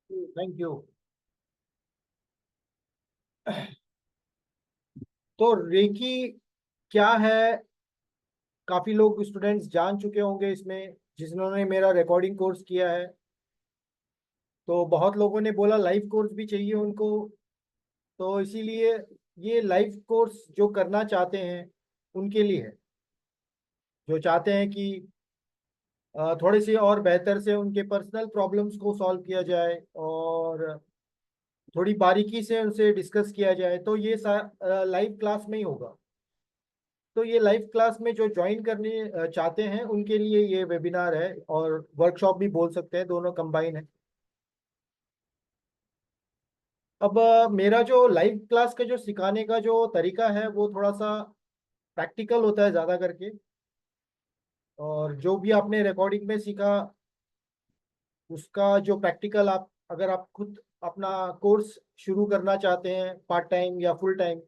Thank you. तो recce क्या है, काफी लोग स्टूडेंट्स जान चुके होंगे इसमें, जिन्होंने मेरा रिकॉर्डिंग कोर्स किया है। तो बहुत लोगों ने बोला लाइव कोर्स भी चाहिए उनको, तो इसीलिए ये लाइव कोर्स जो करना चाहते हैं उनके लिए है, जो चाहते हैं कि थोड़ी सी और बेहतर से उनके पर्सनल प्रॉब्लम्स को सॉल्व किया जाए और थोड़ी बारीकी से उनसे डिस्कस किया जाए। तो ये लाइव क्लास में ही होगा। तो ये लाइव क्लास में जो ज्वाइन करने चाहते हैं उनके लिए ये वेबिनार है, और वर्कशॉप भी बोल सकते हैं, दोनों कंबाइन है। अब मेरा जो लाइव क्लास का जो सिखाने का जो तरीका है वो थोड़ा सा प्रैक्टिकल होता है ज़्यादा करके। और जो भी आपने रिकॉर्डिंग में सीखा उसका जो प्रैक्टिकल, आप अगर आप खुद अपना कोर्स शुरू करना चाहते हैं पार्ट टाइम या फुल टाइम,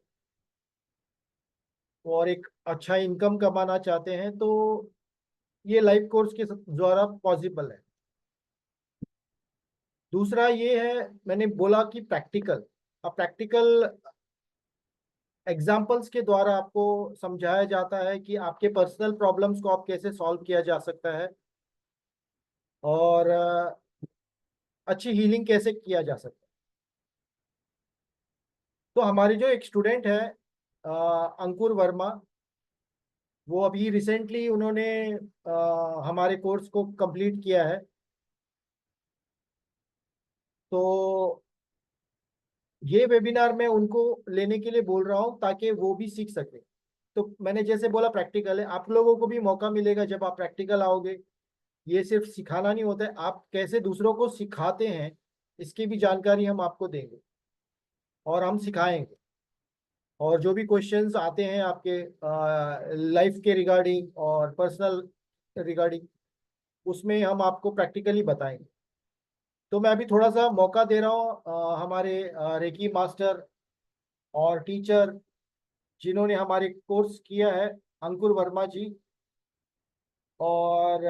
और एक अच्छा इनकम कमाना चाहते हैं, तो ये लाइव कोर्स के द्वारा पॉसिबल है। दूसरा ये है, मैंने बोला कि प्रैक्टिकल। अब प्रैक्टिकल एग्जाम्पल्स के द्वारा आपको समझाया जाता है कि आपके पर्सनल प्रॉब्लम्स को आप कैसे सॉल्व किया जा सकता है, और अच्छी हीलिंग कैसे किया जा सकता है। तो हमारे जो एक स्टूडेंट है अंकुर वर्मा, वो अभी रिसेंटली उन्होंने हमारे कोर्स को कंप्लीट किया है। तो ये वेबिनार मैं उनको लेने के लिए बोल रहा हूँ ताकि वो भी सीख सके। तो मैंने जैसे बोला प्रैक्टिकल है, आप लोगों को भी मौका मिलेगा जब आप प्रैक्टिकल आओगे। ये सिर्फ सिखाना नहीं होता है, आप कैसे दूसरों को सिखाते हैं इसकी भी जानकारी हम आपको देंगे और हम सिखाएंगे। और जो भी क्वेश्चंस आते हैं आपके लाइफ के रिगार्डिंग और पर्सनल रिगार्डिंग, उसमें हम आपको प्रैक्टिकली बताएंगे। तो मैं अभी थोड़ा सा मौका दे रहा हूँ हमारे रेकी मास्टर और टीचर जिन्होंने हमारे कोर्स किया है, अंकुर वर्मा जी। और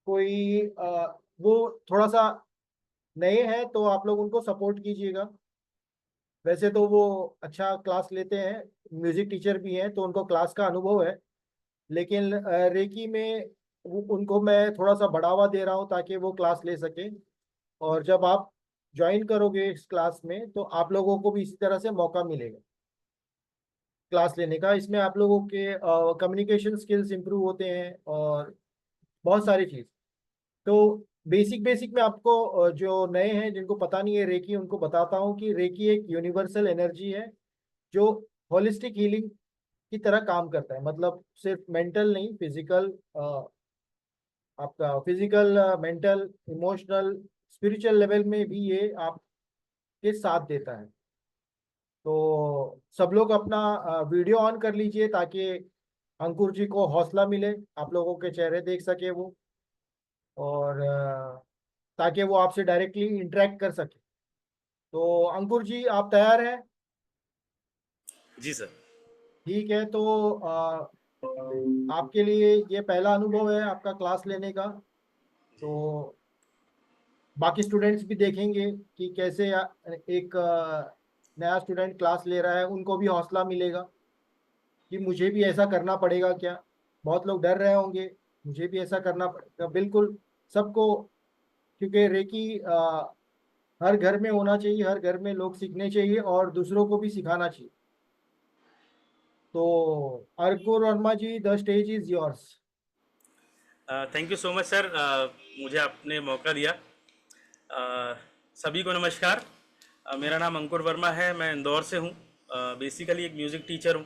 कोई वो थोड़ा सा नए हैं तो आप लोग उनको सपोर्ट कीजिएगा। वैसे तो वो अच्छा क्लास लेते हैं, म्यूजिक टीचर भी हैं, तो उनको क्लास का अनुभव है। लेकिन रेकी में उनको मैं थोड़ा सा बढ़ावा दे रहा हूँ ताकि वो क्लास ले सके। और जब आप ज्वाइन करोगे इस क्लास में तो आप लोगों को भी इसी तरह से मौका मिलेगा क्लास लेने का। इसमें आप लोगों के कम्युनिकेशन स्किल्स इंप्रूव होते हैं और बहुत सारी चीज़। तो बेसिक बेसिक में आपको जो नए हैं जिनको पता नहीं है रेकी, उनको बताता हूँ कि रेकी एक यूनिवर्सल एनर्जी है जो होलिस्टिक हीलिंग की तरह काम करता है। मतलब सिर्फ मेंटल नहीं, फिजिकल, आपका physical, mental, emotional, spiritual level में भी ये आपके साथ देता है। तो सब लोग अपना वीडियो ऑन कर लीजिए ताकि अंकुर जी को हौसला मिले, आप लोगों के चेहरे देख सके वो, और ताकि वो आपसे डायरेक्टली इंटरेक्ट कर सके। तो अंकुर जी, आप तैयार हैं? जी सर। ठीक है। तो आपके लिए ये पहला अनुभव है आपका क्लास लेने का। तो बाकी स्टूडेंट्स भी देखेंगे कि कैसे एक नया स्टूडेंट क्लास ले रहा है, उनको भी हौसला मिलेगा कि मुझे भी ऐसा करना पड़ेगा क्या। बहुत लोग डर रहे होंगे, मुझे भी ऐसा करना पड़ेगा, बिल्कुल सबको। क्योंकि रेकी हर घर में होना चाहिए, हर घर में लोग सीखने चाहिए और दूसरों को भी सिखाना चाहिए। तो Ankur Verma ji, the stage is yours. Thank you so much sir, मुझे आपने मौका दिया। सभी को नमस्कार। मेरा नाम अंकुर वर्मा है, मैं इंदौर से हूँ। बेसिकली एक म्यूज़िक टीचर हूँ।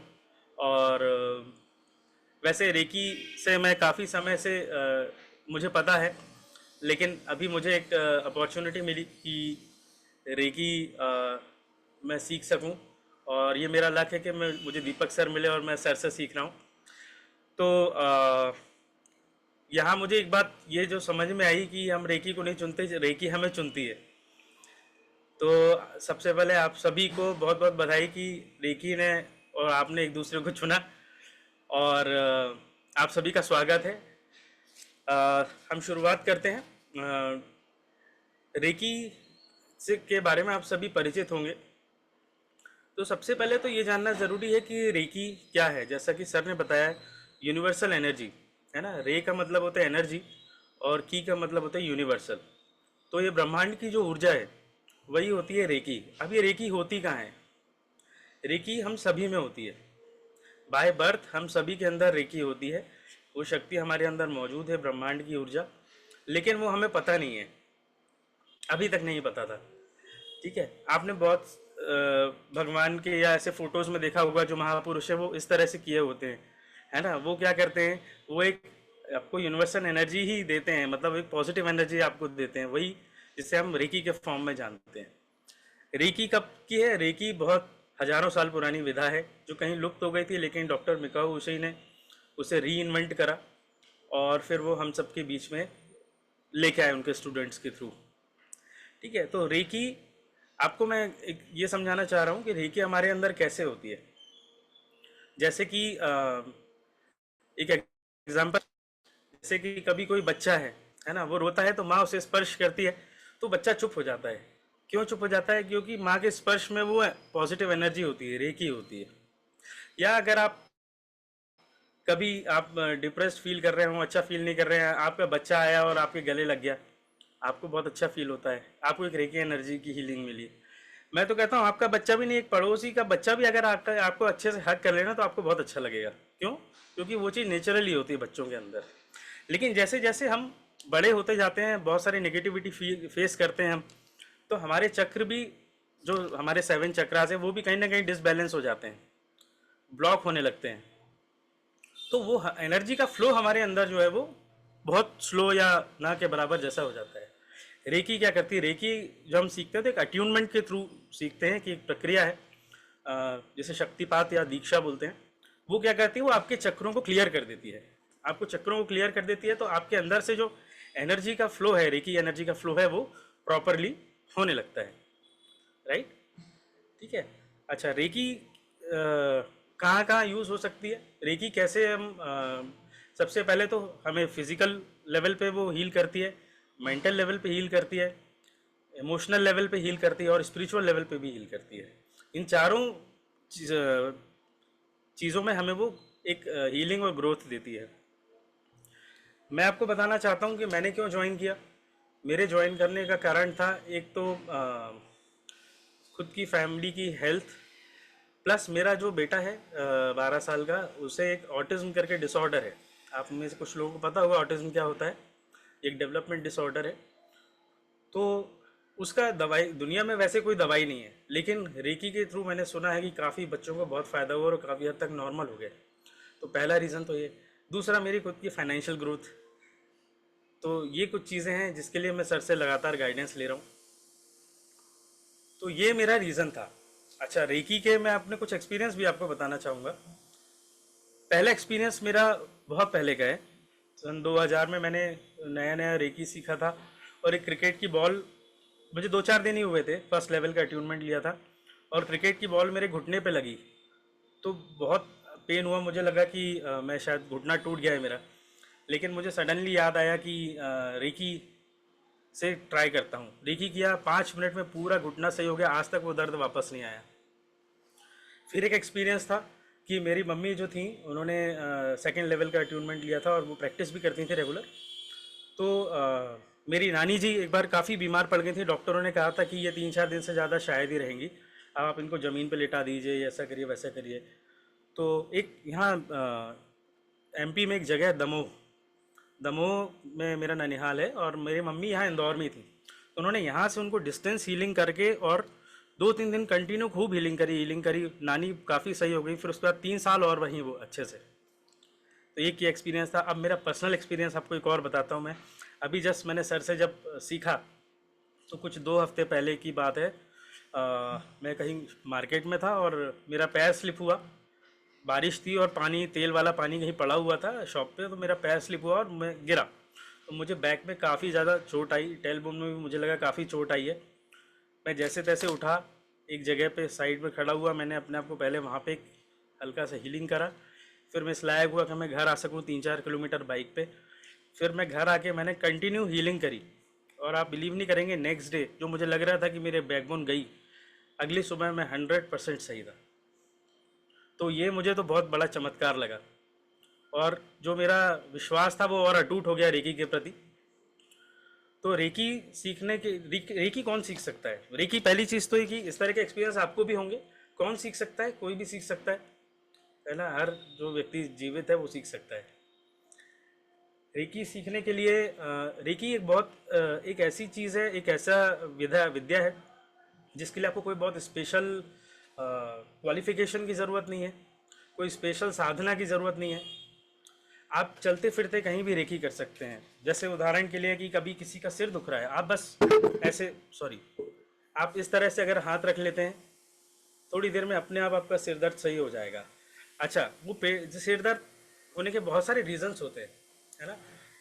और वैसे रेकी से मैं काफ़ी समय से मुझे पता है, लेकिन अभी मुझे एक अपॉर्चुनिटी मिली कि रेकी मैं सीख सकूं। और ये मेरा लक है कि मुझे दीपक सर मिले और मैं सर से सीख रहा हूँ। तो यहाँ मुझे एक बात ये जो समझ में आई कि हम रेकी को नहीं चुनते, रेकी हमें चुनती है। तो सबसे पहले आप सभी को बहुत बहुत बधाई कि रेकी ने और आपने एक दूसरे को चुना। और आप सभी का स्वागत है। हम शुरुआत करते हैं। रेकी से के बारे में आप सभी परिचित होंगे। तो सबसे पहले तो ये जानना ज़रूरी है कि रेकी क्या है। जैसा कि सर ने बताया, यूनिवर्सल एनर्जी है ना। रे का मतलब होता है एनर्जी और की का मतलब होता है यूनिवर्सल। तो ये ब्रह्मांड की जो ऊर्जा है वही होती है रेकी। अब ये रेकी होती कहाँ है? रेकी हम सभी में होती है। बाय बर्थ हम सभी के अंदर रेकी होती है। वो शक्ति हमारे अंदर मौजूद है, ब्रह्मांड की ऊर्जा, लेकिन वो हमें पता नहीं है, अभी तक नहीं पता था। ठीक है, आपने बहुत भगवान के या ऐसे फोटोज में देखा होगा, जो महापुरुष है वो इस तरह से किए होते हैं, है ना। वो क्या करते हैं, वो एक आपको यूनिवर्सल एनर्जी ही देते हैं, मतलब एक पॉजिटिव एनर्जी आपको देते हैं, वही जिसे हम रेकी के फॉर्म में जानते हैं। रेकी कब की है? रेकी बहुत हजारों साल पुरानी विधा है, जो कहीं लुप्त हो गई थी, लेकिन डॉक्टर मिकाओ उशी ने उसे री इन्वेंट करा और फिर वो हम सबके बीच में लेके आए उनके स्टूडेंट्स के थ्रू। ठीक है, तो रेकी आपको मैं एक ये समझाना चाह रहा हूँ कि रेकी हमारे अंदर कैसे होती है। जैसे कि एक एग्जांपल, जैसे कि कभी कोई बच्चा है ना, वो रोता है तो माँ उसे स्पर्श करती है तो बच्चा चुप हो जाता है। क्यों चुप हो जाता है? क्योंकि माँ के स्पर्श में वो पॉजिटिव एनर्जी होती है, रेकी होती है। या अगर आप कभी आप डिप्रेस्ड फील कर रहे हो, अच्छा फील नहीं कर रहे हैं, आपका बच्चा आया और आपके गले लग गया, आपको बहुत अच्छा फील होता है, आपको एक रेकी एनर्जी की हीलिंग मिली। मैं तो कहता हूँ आपका बच्चा भी नहीं, एक पड़ोसी का बच्चा भी अगर आपका आपको अच्छे से हक कर लेना तो आपको बहुत अच्छा लगेगा। क्यों? क्योंकि वो चीज़ नेचुरली होती है बच्चों के अंदर। लेकिन जैसे जैसे हम बड़े होते जाते हैं, बहुत सारी नेगेटिविटी फेस करते हैं हम, तो हमारे चक्र भी, जो हमारे 7 चक्रास है, वो भी कहीं ना कहीं डिसबैलेंस हो जाते हैं, ब्लॉक होने लगते हैं। तो वो एनर्जी का फ्लो हमारे अंदर जो है वो बहुत स्लो या ना के बराबर जैसा हो जाता है। रेकी क्या करती है? रेकी जो हम सीखते हैं तो एक अट्यूनमेंट के थ्रू सीखते हैं, कि एक प्रक्रिया है, जिसे शक्तिपात या दीक्षा बोलते हैं। वो क्या करती है? वो आपके चक्रों को क्लियर कर देती है। आपको चक्रों को क्लियर कर देती है तो आपके अंदर से जो एनर्जी का फ्लो है, रेकी एनर्जी का फ्लो है, वो प्रॉपरली होने लगता है। राइट? ठीक है। अच्छा, रेकी कहाँ कहाँ यूज़ हो सकती है? रेकी कैसे हम सबसे पहले तो हमें फिजिकल लेवल पे वो हील करती है, मेंटल लेवल पे हील करती है, इमोशनल लेवल पे हील करती है और स्पिरिचुअल लेवल पे भी हील करती है। इन चारों चीज़ चीज़ों में हमें वो एक हीलिंग और ग्रोथ देती है। मैं आपको बताना चाहता हूँ कि मैंने क्यों ज्वाइन किया। मेरे ज्वाइन करने का कारण था, एक तो खुद की फैमिली की हेल्थ, प्लस मेरा जो बेटा है 12 साल का, उसे एक ऑटिज्म करके डिसऑर्डर है। आप में से कुछ लोगों को पता होगा ऑटिज्म क्या होता है। एक डेवलपमेंट डिसऑर्डर है। तो उसका दवाई, दुनिया में वैसे कोई दवाई नहीं है, लेकिन रेकी के थ्रू मैंने सुना है कि काफ़ी बच्चों को बहुत फ़ायदा हुआ और काफ़ी हद तक नॉर्मल हो गए। तो पहला रीज़न तो ये। दूसरा, मेरी खुद की फाइनेंशियल ग्रोथ। तो ये कुछ चीज़ें हैं जिसके लिए मैं सर से लगातार गाइडेंस ले रहा हूँ। तो ये मेरा रीज़न था। अच्छा, रेकी के मैं अपने कुछ एक्सपीरियंस भी आपको बताना चाहूँगा। पहला एक्सपीरियंस मेरा बहुत पहले का है। सन 2000 में मैंने नया नया रेकी सीखा था, और एक क्रिकेट की बॉल, मुझे 2-4 दिन ही हुए थे, फर्स्ट लेवल का अट्यूनमेंट लिया था, और क्रिकेट की बॉल मेरे घुटने पे लगी। तो बहुत पेन हुआ, मुझे लगा कि मैं शायद घुटना टूट गया है मेरा। लेकिन मुझे सडनली याद आया कि रेकी से ट्राई करता हूँ। रेकी किया, 5 मिनट में पूरा घुटना सही हो गया, आज तक वो दर्द वापस नहीं आया। फिर एक एक्सपीरियंस था कि मेरी मम्मी जो थी, उन्होंने सेकेंड लेवल का अट्यूनमेंट लिया था और वो प्रैक्टिस भी करती थी रेगुलर। तो मेरी नानी जी एक बार काफ़ी बीमार पड़ गई थी। डॉक्टरों ने कहा था कि ये 3-4 दिन से ज़्यादा शायद ही रहेंगी, अब आप इनको ज़मीन पे लेटा दीजिए, ऐसा करिए वैसा करिए। तो एक यहाँ एमपी में एक जगह है दमोह, दमोह में मेरा ननिहाल है, और मेरी मम्मी यहाँ इंदौर में थी। तो उन्होंने यहाँ से उनको डिस्टेंस हीलिंग करके और 2-3 दिन कंटिन्यू खूब हीलिंग करी। नानी काफ़ी सही हो गई। फिर उसके बाद 3 साल और वहीं वो अच्छे से। तो एक ही एक्सपीरियंस था। अब मेरा पर्सनल एक्सपीरियंस आपको एक और बताता हूँ मैं। अभी जस्ट मैंने सर से जब सीखा, तो कुछ 2 हफ्ते पहले की बात है। मैं कहीं मार्केट में था और मेरा पैर स्लिप हुआ। बारिश थी और पानी, तेल वाला पानी कहीं पड़ा हुआ था शॉप पे, तो मेरा पैर स्लिप हुआ और मैं गिरा। तो मुझे बैक में काफ़ी ज़्यादा चोट आई, टेल बोन में भी मुझे लगा काफ़ी चोट आई है। मैं जैसे तैसे उठा, एक जगह पे साइड में खड़ा हुआ, मैंने अपने आप को पहले वहाँ पे हल्का सा हीलिंग करा। फिर मैं इस लायक हुआ कि मैं घर आ सकूँ 3-4 किलोमीटर बाइक पे। फिर मैं घर आके मैंने कंटिन्यू हीलिंग करी, और आप बिलीव नहीं करेंगे, नेक्स्ट डे जो मुझे लग रहा था कि मेरे बैकबोन गई, अगली सुबह मैं 100% सही था। तो ये मुझे तो बहुत बड़ा चमत्कार लगा, और जो मेरा विश्वास था वो और अटूट हो गया रेकी के प्रति। तो रेकी सीखने के रेकी कौन सीख सकता है? रेकी पहली चीज़ तो है कि इस तरह के एक्सपीरियंस आपको भी होंगे। कौन सीख सकता है? कोई भी सीख सकता है ना? हर जो व्यक्ति जीवित है वो सीख सकता है। रेकी सीखने के लिए रेकी एक बहुत एक ऐसी चीज़ है, एक ऐसा विद्या है जिसके लिए आपको कोई बहुत स्पेशल क्वालिफिकेशन की ज़रूरत नहीं है, कोई स्पेशल साधना की ज़रूरत नहीं है। आप चलते फिरते कहीं भी रेकी कर सकते हैं। जैसे उदाहरण के लिए कि कभी किसी का सिर दुख रहा है, आप बस ऐसे, सॉरी, आप इस तरह से अगर हाथ रख लेते हैं, थोड़ी देर में अपने आप आपका सिर दर्द सही हो जाएगा। अच्छा, वो सिर दर्द होने के बहुत सारे रीजंस होते हैं, है ना?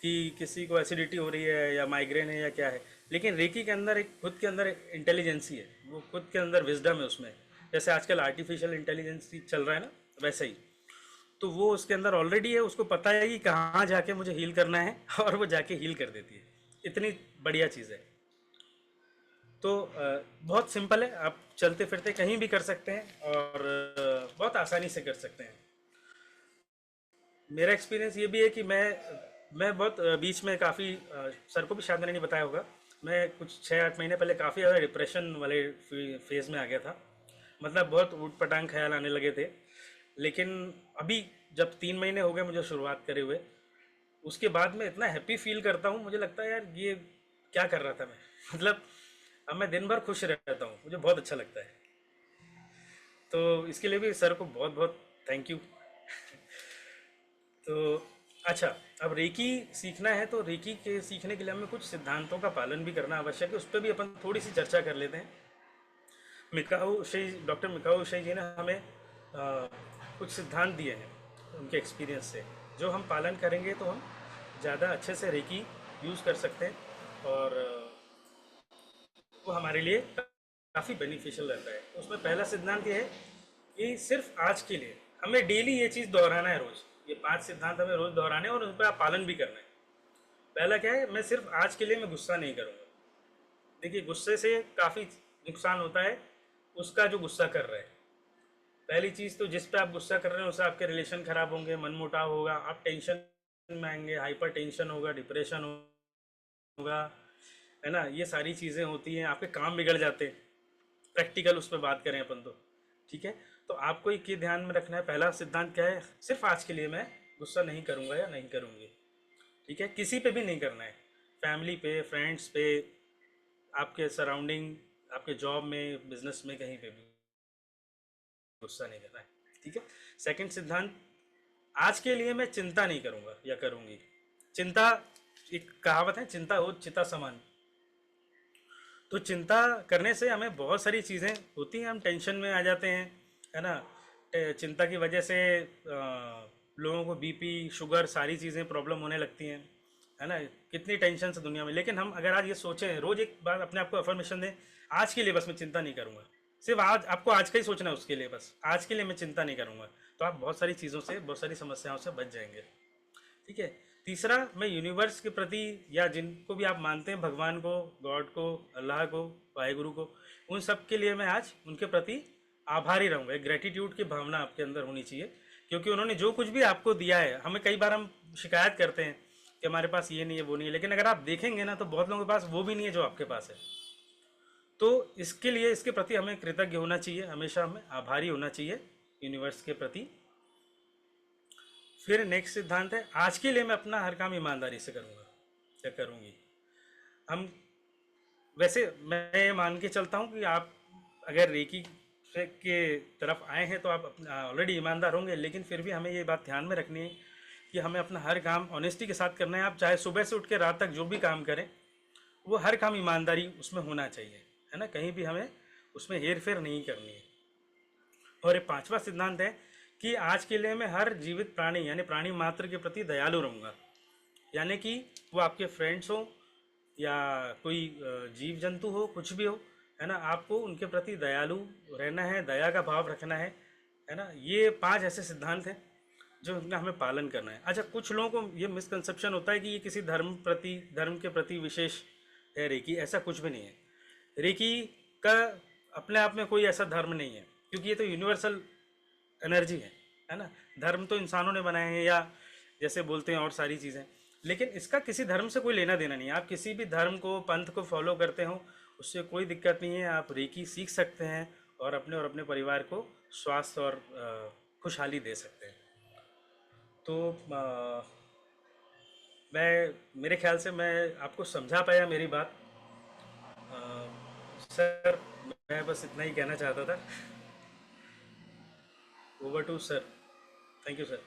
कि किसी को एसिडिटी हो रही है या माइग्रेन है या क्या है, लेकिन रेकी के अंदर एक खुद के अंदर इंटेलिजेंसी है, वो खुद के अंदर विजडम है उसमें। जैसे आजकल आर्टिफिशियल इंटेलिजेंसी चल रहा है ना, वैसे ही। तो वो उसके अंदर ऑलरेडी है, उसको पता है कि कहाँ जाके मुझे हील करना है और वो जाके हील कर देती है। इतनी बढ़िया चीज़ है। तो बहुत सिंपल है, आप चलते फिरते कहीं भी कर सकते हैं और बहुत आसानी से कर सकते हैं। मेरा एक्सपीरियंस ये भी है कि मैं बहुत बीच में काफ़ी सर को भी शायद मैंने नहीं बताया होगा, मैं कुछ 6-8 महीने पहले काफ़ी ज़्यादा डिप्रेशन वाले फेज़ में आ गया था। मतलब बहुत ऊट पटांग ख्याल आने लगे थे। लेकिन अभी जब 3 महीने हो गए मुझे शुरुआत करे हुए, उसके बाद मैं इतना हैप्पी फील करता हूँ, मुझे लगता है यार ये क्या कर रहा था मैं मतलब अब मैं दिन भर खुश रहता हूँ, मुझे बहुत अच्छा लगता है। तो इसके लिए भी सर को बहुत बहुत थैंक यू। तो अच्छा, अब रेकी सीखना है तो रेकी के सीखने के लिए हमें कुछ सिद्धांतों का पालन भी करना आवश्यक है, उस पर भी अपन थोड़ी सी चर्चा कर लेते हैं। डॉक्टर मिकाओ उशई जी ने हमें कुछ सिद्धांत दिए हैं उनके एक्सपीरियंस से, जो हम पालन करेंगे तो हम ज़्यादा अच्छे से रेकी यूज़ कर सकते हैं, और वो हमारे लिए काफ़ी बेनिफिशियल रहता है। तो उसमें पहला सिद्धांत ये है कि सिर्फ आज के लिए हमें डेली ये चीज़ दोहराना है, रोज़ ये 5 सिद्धांत हमें रोज़ दोहराने हैं और उन पर आप पालन भी करना है। पहला क्या है? मैं सिर्फ आज के लिए मैं गुस्सा नहीं करूँगा। देखिए, गुस्से से काफ़ी नुकसान होता है उसका जो गुस्सा कर रहा है। पहली चीज़ तो, जिस पे आप गुस्सा कर रहे हैं उससे आपके रिलेशन खराब होंगे, मनमुटाव होगा, आप टेंशन में आएंगे, हाइपर टेंशन होगा, डिप्रेशन होगा, है ना? ये सारी चीज़ें होती हैं, आपके काम बिगड़ जाते हैं। प्रैक्टिकल उस पर बात करें अपन तो, ठीक है? तो आपको एक ये ध्यान में रखना है, पहला सिद्धांत क्या है? सिर्फ आज के लिए मैं गुस्सा नहीं करूँगा या नहीं करूँगी, ठीक है? किसी पे भी नहीं करना है, फैमिली पे, फ्रेंड्स पे, आपके सराउंडिंग, आपके जॉब में, बिजनेस में, कहीं पे भी गुस्सा नहीं करना है, ठीक है? सेकंड सिद्धांत, आज के लिए मैं चिंता नहीं करूँगा या करूँगी। चिंता, एक कहावत है, चिंता हो चिता समान। तो चिंता करने से हमें बहुत सारी चीज़ें होती हैं, हम टेंशन में आ जाते हैं, है ना? चिंता की वजह से लोगों को बीपी, शुगर, सारी चीज़ें प्रॉब्लम होने लगती हैं, है ना? कितनी टेंशन से दुनिया में। लेकिन हम अगर आज ये सोचें, रोज़ एक बार अपने आप को अफर्मेशन दें, आज के लिए बस मैं चिंता नहीं करूँगा, सिर्फ आज आपको आज का ही सोचना है, उसके लिए बस आज के लिए मैं चिंता नहीं करूँगा, तो आप बहुत सारी चीज़ों से, बहुत सारी समस्याओं से बच जाएंगे, ठीक है? तीसरा, मैं यूनिवर्स के प्रति, या जिनको भी आप मानते हैं, भगवान को, गॉड को, अल्लाह को, वाहेगुरु को, उन सब के लिए मैं आज उनके प्रति आभारी रहूँगा। एक ग्रेटिट्यूड की भावना आपके अंदर होनी चाहिए, क्योंकि उन्होंने जो कुछ भी आपको दिया है, हमें कई बार हम शिकायत करते हैं कि हमारे पास ये नहीं है, वो नहीं है, लेकिन अगर आप देखेंगे ना तो बहुत लोगों के पास वो भी नहीं है जो आपके पास है। तो इसके लिए, इसके प्रति हमें कृतज्ञ होना चाहिए, हमेशा हमें आभारी होना चाहिए यूनिवर्स के प्रति। फिर नेक्स्ट सिद्धांत है, आज के लिए मैं अपना हर काम ईमानदारी से करूँगा या करूँगी। हम, वैसे मैं ये मान के चलता हूँ कि आप अगर रेकी से के तरफ आए हैं तो आप ऑलरेडी ईमानदार होंगे, लेकिन फिर भी हमें ये बात ध्यान में रखनी है कि हमें अपना हर काम ऑनेस्टी के साथ करना है। आप चाहे सुबह से उठ के रात तक जो भी काम करें, वो हर काम ईमानदारी उसमें होना चाहिए, है ना? कहीं भी हमें उसमें हेर फेर नहीं करनी है। और एक पांचवा सिद्धांत है कि आज के लिए मैं हर जीवित प्राणी, यानी प्राणी मात्र के प्रति दयालु रहूँगा। यानी कि वो आपके फ्रेंड्स हो या कोई जीव जंतु हो, कुछ भी हो, है ना? आपको उनके प्रति दयालु रहना है, दया का भाव रखना है ना? ये 5 ऐसे सिद्धांत हैं जो उनका हमें पालन करना है। अच्छा, कुछ लोगों को ये मिसकंसेप्शन होता है कि ये किसी धर्म के प्रति विशेष है रेकी, ऐसा कुछ भी नहीं है। रेकी का अपने आप में कोई ऐसा धर्म नहीं है, क्योंकि ये तो यूनिवर्सल एनर्जी है ना। धर्म तो इंसानों ने बनाए हैं, या जैसे बोलते हैं और सारी चीज़ें, लेकिन इसका किसी धर्म से कोई लेना देना नहीं है। आप किसी भी धर्म को, पंथ को फॉलो करते हो, उससे कोई दिक्कत नहीं है। आप रेकी सीख सकते हैं और अपने परिवार को स्वास्थ्य और खुशहाली दे सकते हैं। तो मैं, मेरे ख्याल से मैं आपको समझा पाया मेरी बात। सर, मैं बस इतना ही कहना चाहता था। Over to sir. Thank you sir.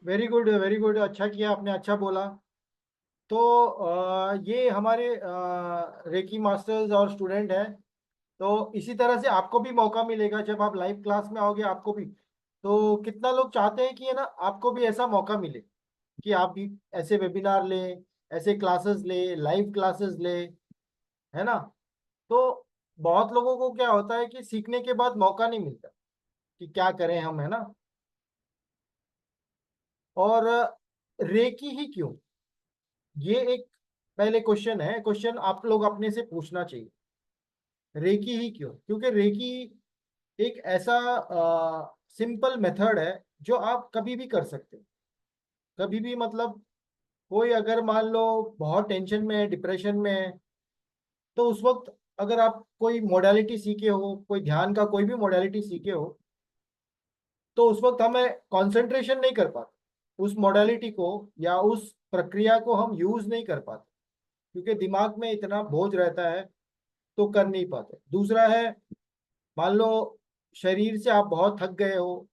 Very good, very good, अच्छा किया आपने, अच्छा बोला। तो ये हमारे रेकी मास्टर्स और स्टूडेंट हैं। तो इसी तरह से आपको भी मौका मिलेगा जब आप लाइव क्लास में आओगे, आपको भी। तो कितना लोग चाहते हैं कि है ना, आपको भी ऐसा मौका मिले कि आप भी ऐसे वेबिनार लें, ऐसे क्लासेस ले, लाइव क्लासेस ले, है ना। तो बहुत लोगों को क्या होता है कि सीखने के बाद मौका नहीं मिलता कि क्या करें हम, है ना। और रेकी ही क्यों, ये एक पहले क्वेश्चन है, क्वेश्चन आप लोग अपने से पूछना चाहिए। रेकी ही क्यों? क्योंकि रेकी एक ऐसा सिंपल मेथड है जो आप कभी भी कर सकते हो। कभी भी मतलब, कोई अगर मान लो बहुत टेंशन में है, डिप्रेशन में है, तो उस वक्त अगर आप कोई मोडालिटी सीखे हो, कोई ध्यान का कोई भी मोडालिटी सीखे हो, तो उस वक्त हमें कंसंट्रेशन नहीं कर पाते उस मोडालिटी को, या उस प्रक्रिया को हम यूज नहीं कर पाते, क्योंकि दिमाग में इतना बोझ रहता है, तो कर नहीं पाते। दूसरा है, मान लो शरीर से आप बहुत थक गए हो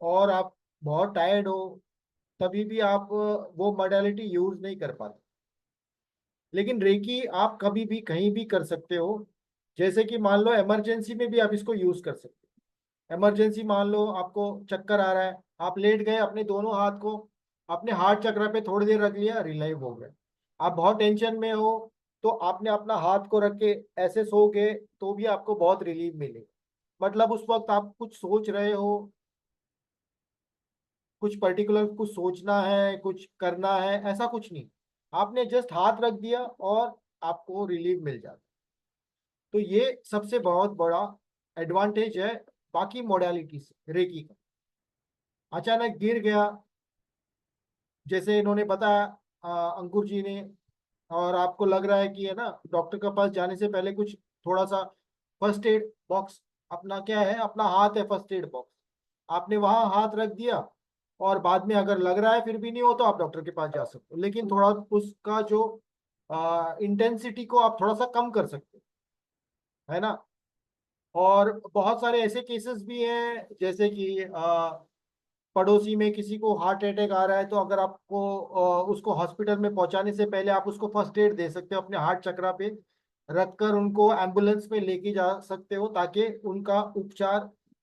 और आप बहुत टायर्ड हो, तभी भी आप वो मोडालिटी यूज नहीं कर पाते। लेकिन रेकी आप कभी भी कहीं भी कर सकते हो। जैसे कि मान लो इमरजेंसी में भी आप इसको यूज कर सकते हो। इमरजेंसी, मान लो आपको चक्कर आ रहा है, आप लेट गए, अपने दोनों हाथ को अपने हार्ट चक्र पे थोड़ी देर रख लिया, रिलाइव हो गए। आप बहुत टेंशन में हो, तो आपने अपना हाथ को रख के ऐसे सो गए, तो भी आपको बहुत रिलीफ मिलेगा। मतलब उस वक्त आप कुछ सोच रहे हो, कुछ पर्टिकुलर कुछ सोचना है, कुछ करना है, ऐसा कुछ नहीं। आपने जस्ट हाथ रख दिया और आपको रिलीफ मिल जाता। तो ये सबसे बहुत बड़ा एडवांटेज है बाकी मोडालिटी से रेकी का। अचानक गिर गया, जैसे इन्होंने बताया, अंकुर जी ने, और आपको लग रहा है कि है ना, डॉक्टर के पास जाने से पहले कुछ थोड़ा सा फर्स्ट एड बॉक्स, अपना क्या है, अपना हाथ है फर्स्ट एड बॉक्स, आपने वहां हाथ रख दिया। और बाद में अगर लग रहा है फिर भी नहीं हो, तो आप डॉक्टर के पास जा सकते हो, लेकिन थोड़ा उसका जो इंटेंसिटी को आप थोड़ा सा कम कर सकते हो, है ना। और बहुत सारे ऐसे केसेस भी हैं, जैसे कि पड़ोसी में किसी को हार्ट अटैक आ रहा है, तो अगर आपको उसको हॉस्पिटल में पहुंचाने से पहले आप उसको फर्स्ट एड दे सकते हो, अपने हार्ट चक्रा पे रखकर उनको एम्बुलेंस में लेके जा सकते हो, ताकि उनका उपचार,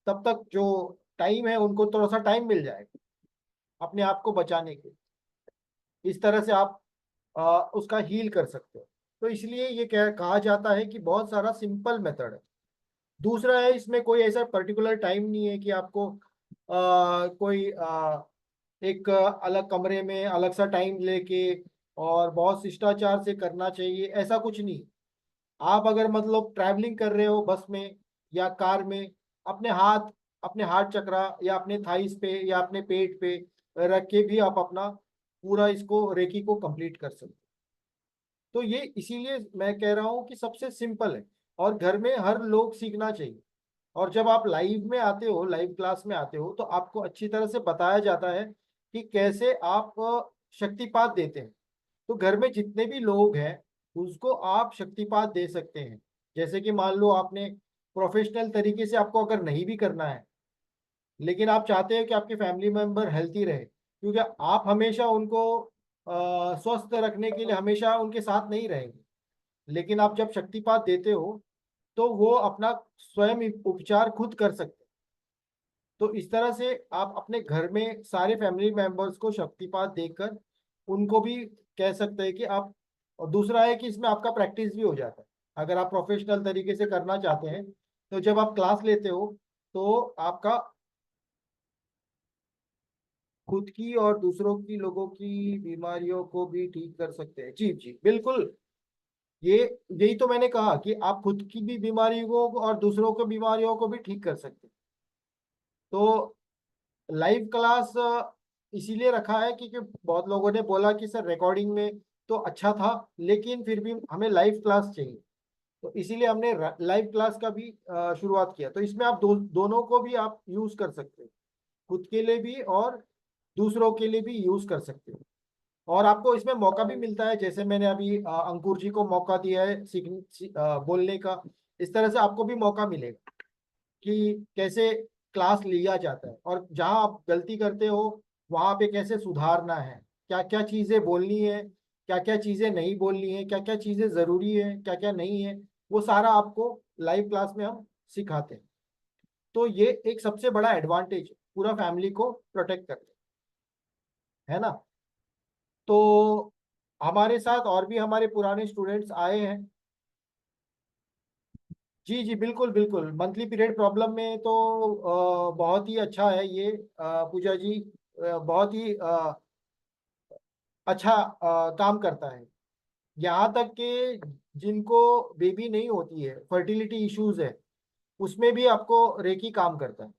तब तक जो टाइम है उनको थोड़ा सा टाइम मिल जाएगा अपने आप को बचाने के। इस तरह से आप उसका हील कर सकते हो। तो इसलिए ये कहा जाता है कि बहुत सारा सिंपल मेथड है। दूसरा है, इसमें कोई ऐसा पर्टिकुलर टाइम नहीं है कि आपको कोई एक अलग कमरे में अलग सा टाइम लेके और बहुत शिष्टाचार से करना चाहिए, ऐसा कुछ नहीं। आप अगर मतलब ट्रैवलिंग कर रहे हो बस में या कार में, अपने हाथ अपने हाथ चक्रा या अपने थाइस पे या अपने पेट पे रख के भी आप अपना पूरा इसको रेकी को कंप्लीट कर सकते हो। तो ये इसीलिए मैं कह रहा हूँ कि सबसे सिंपल है, और घर में हर लोग सीखना चाहिए। और जब आप लाइव में आते हो, लाइव क्लास में आते हो, तो आपको अच्छी तरह से बताया जाता है कि कैसे आप शक्तिपात देते हैं। तो घर में जितने भी लोग हैं, उसको आप शक्तिपात दे सकते हैं। जैसे कि मान लो आपने प्रोफेशनल तरीके से, आपको अगर नहीं भी करना है, लेकिन आप चाहते हैं कि आपके फैमिली मेंबर हेल्थी रहे, क्योंकि आप हमेशा उनको स्वस्थ रखने के लिए हमेशा उनके साथ नहीं रहेंगे। लेकिन आप जब शक्तिपात देते हो, तो वो अपना स्वयं उपचार खुद कर सकते हैं। तो इस तरह से आप अपने घर में सारे फैमिली मेंबर्स को शक्तिपात देकर उनको भी कह सकते हैं कि आप। और दूसरा है कि इसमें आपका प्रैक्टिस भी हो जाता है। अगर आप प्रोफेशनल तरीके से करना चाहते हैं, तो जब आप क्लास लेते हो, तो आपका खुद की और दूसरों की, लोगों की बीमारियों को भी ठीक कर सकते हैं। जी जी बिल्कुल। ये यही तो मैंने कहा कि आप खुद की भी बीमारियों को और दूसरों की बीमारियों को भी ठीक कर सकते हैं। तो लाइव क्लास इसीलिए रखा है क्योंकि बहुत लोगों ने बोला कि सर रिकॉर्डिंग में तो अच्छा था, लेकिन फिर भी हमें लाइव क्लास चाहिए। तो इसीलिए हमने लाइव क्लास का भी शुरुआत किया। तो इसमें आप दोनों को भी आप यूज कर सकते हैं, खुद के लिए भी और दूसरों के लिए भी यूज कर सकते हैं। और आपको इसमें मौका भी मिलता है, जैसे मैंने अभी अंकुर जी को मौका दिया है बोलने का। इस तरह से आपको भी मौका मिलेगा कि कैसे क्लास लिया जाता है, और जहां आप गलती करते हो वहां पे कैसे सुधारना है, क्या क्या चीजें बोलनी है, क्या क्या चीजें नहीं बोलनी है, क्या क्या चीजें जरूरी है, क्या क्या नहीं है, वो सारा आपको लाइव क्लास में हम सिखाते हैं। तो ये एक सबसे बड़ा एडवांटेज है, पूरा फैमिली को प्रोटेक्ट करते हैं, है ना। तो हमारे साथ और भी हमारे पुराने स्टूडेंट्स आए हैं। जी जी बिल्कुल बिल्कुल, मंथली पीरियड प्रॉब्लम में तो बहुत ही अच्छा है ये, पूजा जी, बहुत ही अच्छा काम करता है। यहाँ तक कि जिनको बेबी नहीं होती है, फर्टिलिटी इश्यूज है, उसमें भी आपको रेकी काम करता है।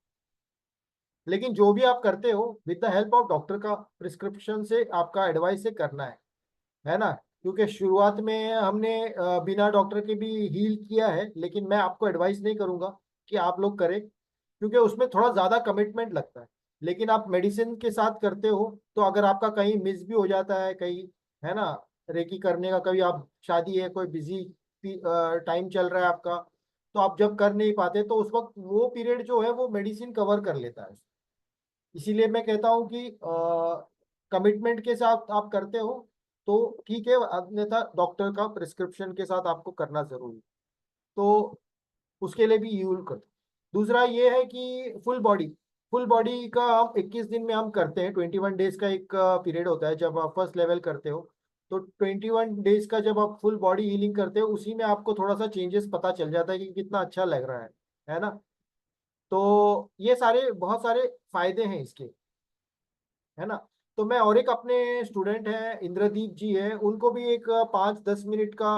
लेकिन जो भी आप करते हो with the help of doctor का प्रिस्क्रिप्शन से, आपका एडवाइस से करना है ना। क्योंकि शुरुआत में हमने बिना डॉक्टर के भी हील किया है, लेकिन मैं आपको एडवाइस नहीं करूंगा कि आप लोग करें, क्योंकि उसमें थोड़ा ज्यादा कमिटमेंट लगता है। लेकिन आप मेडिसिन के साथ करते हो, तो अगर आपका कहीं मिस भी हो जाता है कहीं, है ना, रेकी करने का, कभी आप शादी है, कोई बिजी टाइम चल रहा है आपका, तो आप जब कर नहीं पाते, तो उस वक्त वो पीरियड जो है वो मेडिसिन कवर कर लेता है। इसीलिए मैं कहता हूँ कि कमिटमेंट के साथ आप करते हो तो ठीक है, अन्यथा डॉक्टर का प्रिस्क्रिप्शन के साथ आपको करना जरूरी है। तो उसके लिए भी यूज कर। दूसरा ये है कि फुल बॉडी का हम 21 दिन में हम करते हैं। 21 डेज का एक पीरियड होता है जब आप फर्स्ट लेवल करते हो। तो 21 डेज का जब आप फुल बॉडी हीलिंग करते हो, उसी में आपको थोड़ा सा चेंजेस पता चल जाता है कि कितना अच्छा लग रहा है ना। तो ये सारे बहुत सारे फायदे हैं इसके, है ना। तो मैं और एक अपने स्टूडेंट हैं, इंद्रदीप जी है, उनको भी एक 5-10 मिनट का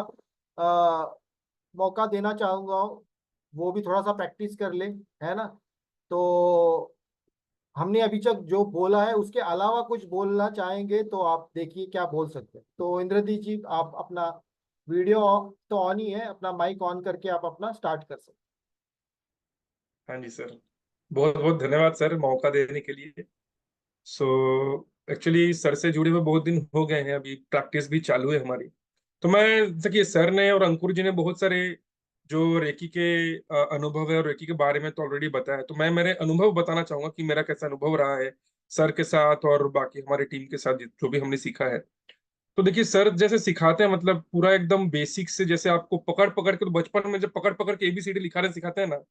मौका देना चाहूंगा। वो भी थोड़ा सा प्रैक्टिस कर ले, है ना। तो हमने अभी तक जो बोला है उसके अलावा कुछ बोलना चाहेंगे तो आप देखिए क्या बोल सकते हैं। तो इंद्रदीप जी, आप अपना वीडियो तो ऑन ही है, अपना माइक ऑन करके आप अपना स्टार्ट कर सकते हाँ जी सर, बहुत बहुत धन्यवाद सर मौका देने के लिए। सो एक्चुअली सर से जुड़े हुए बहुत दिन हो गए हैं, अभी प्रैक्टिस भी चालू है हमारी। तो मैं, देखिए सर ने और अंकुर जी ने बहुत सारे जो रेकी के अनुभव है और रेकी के बारे में तो ऑलरेडी बताया, तो मैं मेरे अनुभव बताना चाहूंगा कि मेरा कैसा अनुभव रहा है सर के साथ और बाकी हमारी टीम के साथ जो भी हमने सीखा है। तो देखिए सर जैसे सिखाते हैं, मतलब पूरा एकदम बेसिक से, जैसे आपको पकड़ पकड़ के, तो बचपन में जब पकड़ पकड़ के एबीसीडी लिखाने सिखाते हैं ना,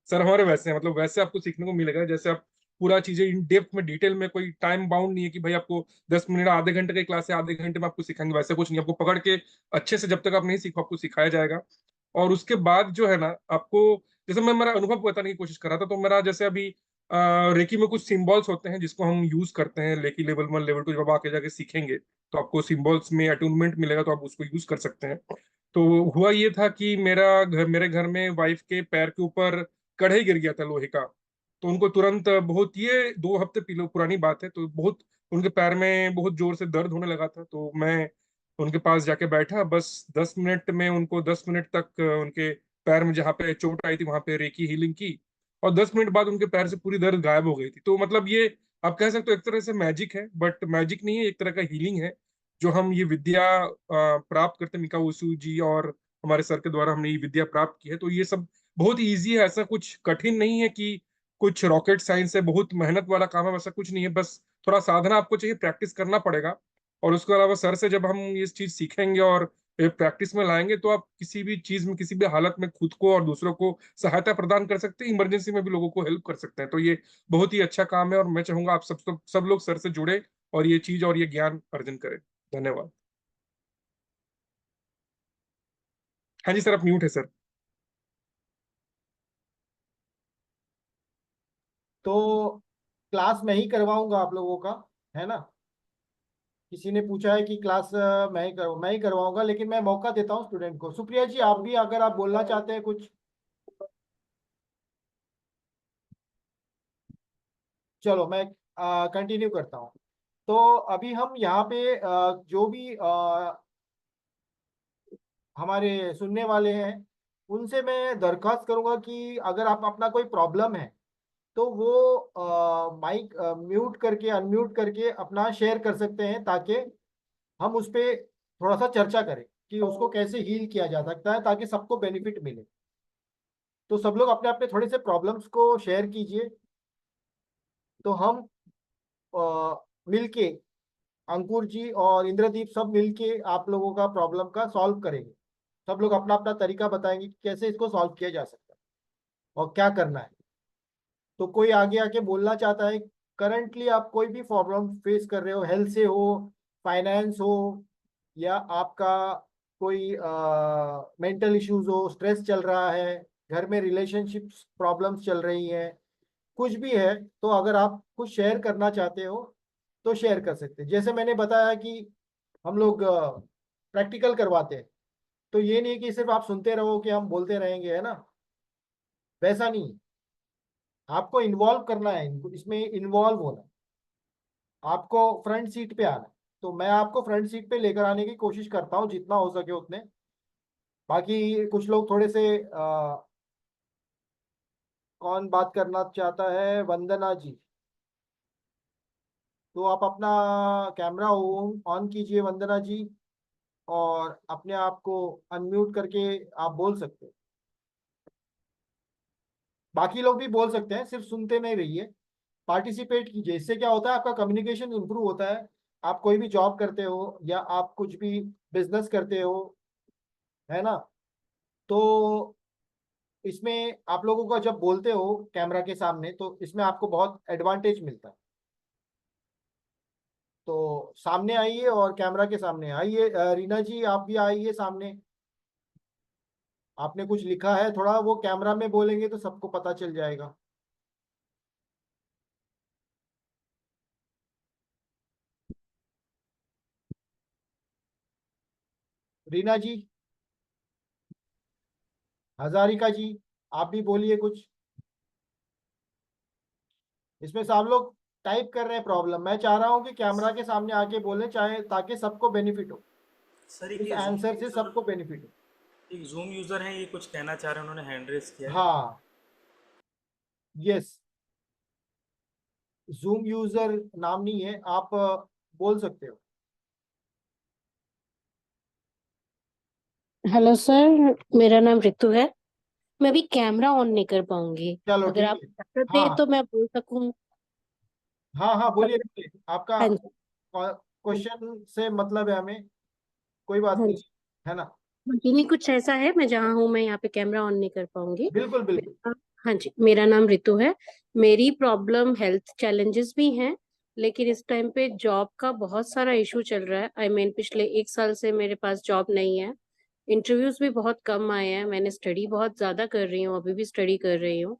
सर हमारे वैसे हैं, मतलब वैसे आपको सीखने को मिलेगा। जैसे आप पूरा चीजें इन डेप्थ में डिटेल में, कोई टाइम बाउंड नहीं है कि भाई आपको 10 मिनट आधे घंटे की क्लास है, आधे घंटे में आपको सिखाएंगे, वैसे कुछ नहीं। आपको पकड़ के अच्छे से जब तक आप नहीं सीखो आपको सिखाया जाएगा। और उसके बाद जो है ना आपको, जैसे मैं मेरा अनुभव बताने की कोशिश कर रहा था, तो मेरा जैसे अभी रेकी में कुछ सिंबल्स होते हैं जिसको हम यूज करते हैं। रेकी लेवल 1 लेवल 2 जब आके जाके सीखेंगे तो आपको सिंबल्स में अटूनमेंट मिलेगा, तो आप उसको यूज कर सकते हैं। तो हुआ ये था कि मेरे घर में वाइफ के पैर के ऊपर कढ़ाई गिर गया था लोहे का। तो उनको तुरंत, बहुत, ये 2 हफ्ते पहले पुरानी बात है, तो बहुत उनके पैर में बहुत जोर से दर्द होने लगा था। तो मैं उनके पास जाके बैठा, बस 10 मिनट में उनको 10 मिनट तक उनके पैर में जहाँ पे चोट आई थी वहां पे रेकी हीलिंग की। और 10 मिनट बाद उनके पैर से पूरी दर्द गायब हो गई थी। तो मतलब ये आप कह सकते हो एक तरह से मैजिक है, बट मैजिक नहीं है, एक तरह का हीलिंग है। जो हम ये विद्या प्राप्त करते हैं, मिका उशू जी और हमारे सर के द्वारा हमने ये विद्या प्राप्त की है। तो ये सब बहुत इजी है, ऐसा कुछ कठिन नहीं है कि कुछ रॉकेट साइंस है, बहुत मेहनत वाला काम है, वैसा कुछ नहीं है। बस थोड़ा साधना आपको चाहिए, प्रैक्टिस करना पड़ेगा। और उसके अलावा सर से जब हम ये चीज सीखेंगे और प्रैक्टिस में लाएंगे, तो आप किसी भी चीज में, किसी भी हालत में खुद को और दूसरों को सहायता प्रदान कर सकते हैं, इमरजेंसी में भी लोगों को हेल्प कर सकते हैं। तो ये बहुत ही अच्छा काम है, और मैं चाहूंगा आप सब लोग सर से जुड़े और ये चीज और ये ज्ञान अर्जन करें। धन्यवाद। हाँ जी सर, आप म्यूट है सर। तो क्लास में ही करवाऊंगा आप लोगों का। है ना। किसी ने पूछा है कि क्लास मैं ही करवाऊंगा, लेकिन मैं मौका देता हूँ स्टूडेंट को। सुप्रिया जी, आप भी अगर आप बोलना चाहते हैं कुछ। चलो मैं कंटिन्यू करता हूँ। तो अभी हम यहाँ पे जो भी हमारे सुनने वाले हैं, उनसे मैं दरख्वास्त करूंगा कि अगर आप अपना कोई प्रॉब्लम है तो वो माइक म्यूट करके अनम्यूट करके अपना शेयर कर सकते हैं, ताकि हम उस पे थोड़ा सा चर्चा करें कि उसको कैसे हील किया जा सकता है, ताकि सबको बेनिफिट मिले। तो सब लोग अपने अपने थोड़े से प्रॉब्लम्स को शेयर कीजिए, तो हम मिलके, अंकुर जी और इंद्रदीप सब मिलके आप लोगों का प्रॉब्लम का सॉल्व करेंगे। सब लोग अपना अपना तरीका बताएंगे कि कैसे इसको सॉल्व किया जा सकता है और क्या करना है। तो कोई आगे आके बोलना चाहता है? करंटली आप कोई भी प्रॉब्लम फेस कर रहे हो, हेल्थ से हो, फाइनेंस हो, या आपका कोई मेंटल इश्यूज हो, स्ट्रेस चल रहा है, घर में रिलेशनशिप्स प्रॉब्लम्स चल रही हैं, कुछ भी है, तो अगर आप कुछ शेयर करना चाहते हो तो शेयर कर सकते हैं। जैसे मैंने बताया कि हम लोग प्रैक्टिकल करवाते हैं, तो ये नहीं कि सिर्फ आप सुनते रहो कि हम बोलते रहेंगे, है ना। वैसा नहीं, आपको इन्वॉल्व करना है, इनको इसमें इन्वॉल्व होना है, आपको फ्रंट सीट पे आना है। तो मैं आपको फ्रंट सीट पे लेकर आने की कोशिश करता हूँ जितना हो सके उतने। बाकी कुछ लोग थोड़े से कौन बात करना चाहता है? वंदना जी, तो आप अपना कैमरा ऑन कीजिए वंदना जी, और अपने आप को अनम्यूट करके आप बोल सकते हैं। बाकी लोग भी बोल सकते हैं, सिर्फ सुनते नहीं रहिए, पार्टिसिपेट कीजिए। इससे क्या होता है, आपका कम्युनिकेशन इंप्रूव होता है। आप कोई भी जॉब करते हो या आप कुछ भी बिजनेस करते हो, है ना, तो इसमें आप लोगों का जब बोलते हो कैमरा के सामने, तो इसमें आपको बहुत एडवांटेज मिलता है। तो सामने आइए और कैमरा के सामने आइए। रीना जी, आप भी आइए सामने। आपने कुछ लिखा है, थोड़ा वो कैमरा में बोलेंगे तो सबको पता चल जाएगा। रीना जी, हजारिका जी, आप भी बोलिए कुछ। इसमें सब लोग टाइप कर रहे हैं प्रॉब्लम। मैं चाह रहा हूँ कि कैमरा के सामने आके बोले, चाहे ताकि सबको बेनिफिट हो, सर एक इस ये जूम आंसर से यूज़र, सबको बेनिफिट हो। एक जूम यूज़र हैं, ये कुछ कहना चाह रहे हैं, उन्होंने हैंड रेस किया है। हाँ, यस, जूम यूजर नाम नहीं है, आप बोल सकते हो। हेलो सर, मेरा नाम रितु है। मैं अभी कैमरा ऑन नहीं कर पाऊंगी। चलो अगर ठीक आप है। इजाजत हाँ दें तो मैं बोल सकूं। हाँ हाँ, बोलिए अगर बोलिए। आपका हाँ जी। क्वेश्चन से मतलब है हमें, कोई बात हाँ नहीं, जी। है ना। जी नहीं, कुछ ऐसा है, मैं जहाँ हूँ मैं यहाँ पे कैमरा ऑन नहीं कर पाऊंगी। बिल्कुल बिल्कुल। हाँ जी, मेरा नाम रितु है। मेरी प्रॉब्लम हेल्थ चैलेंजेस भी हैं, लेकिन इस टाइम पे जॉब का बहुत सारा इशू चल रहा है। पिछले 1 साल से मेरे पास जॉब नहीं है। इंटरव्यूज भी बहुत कम आए हैं। मैंने स्टडी बहुत ज्यादा कर रही हूँ, अभी भी स्टडी कर रही हूँ,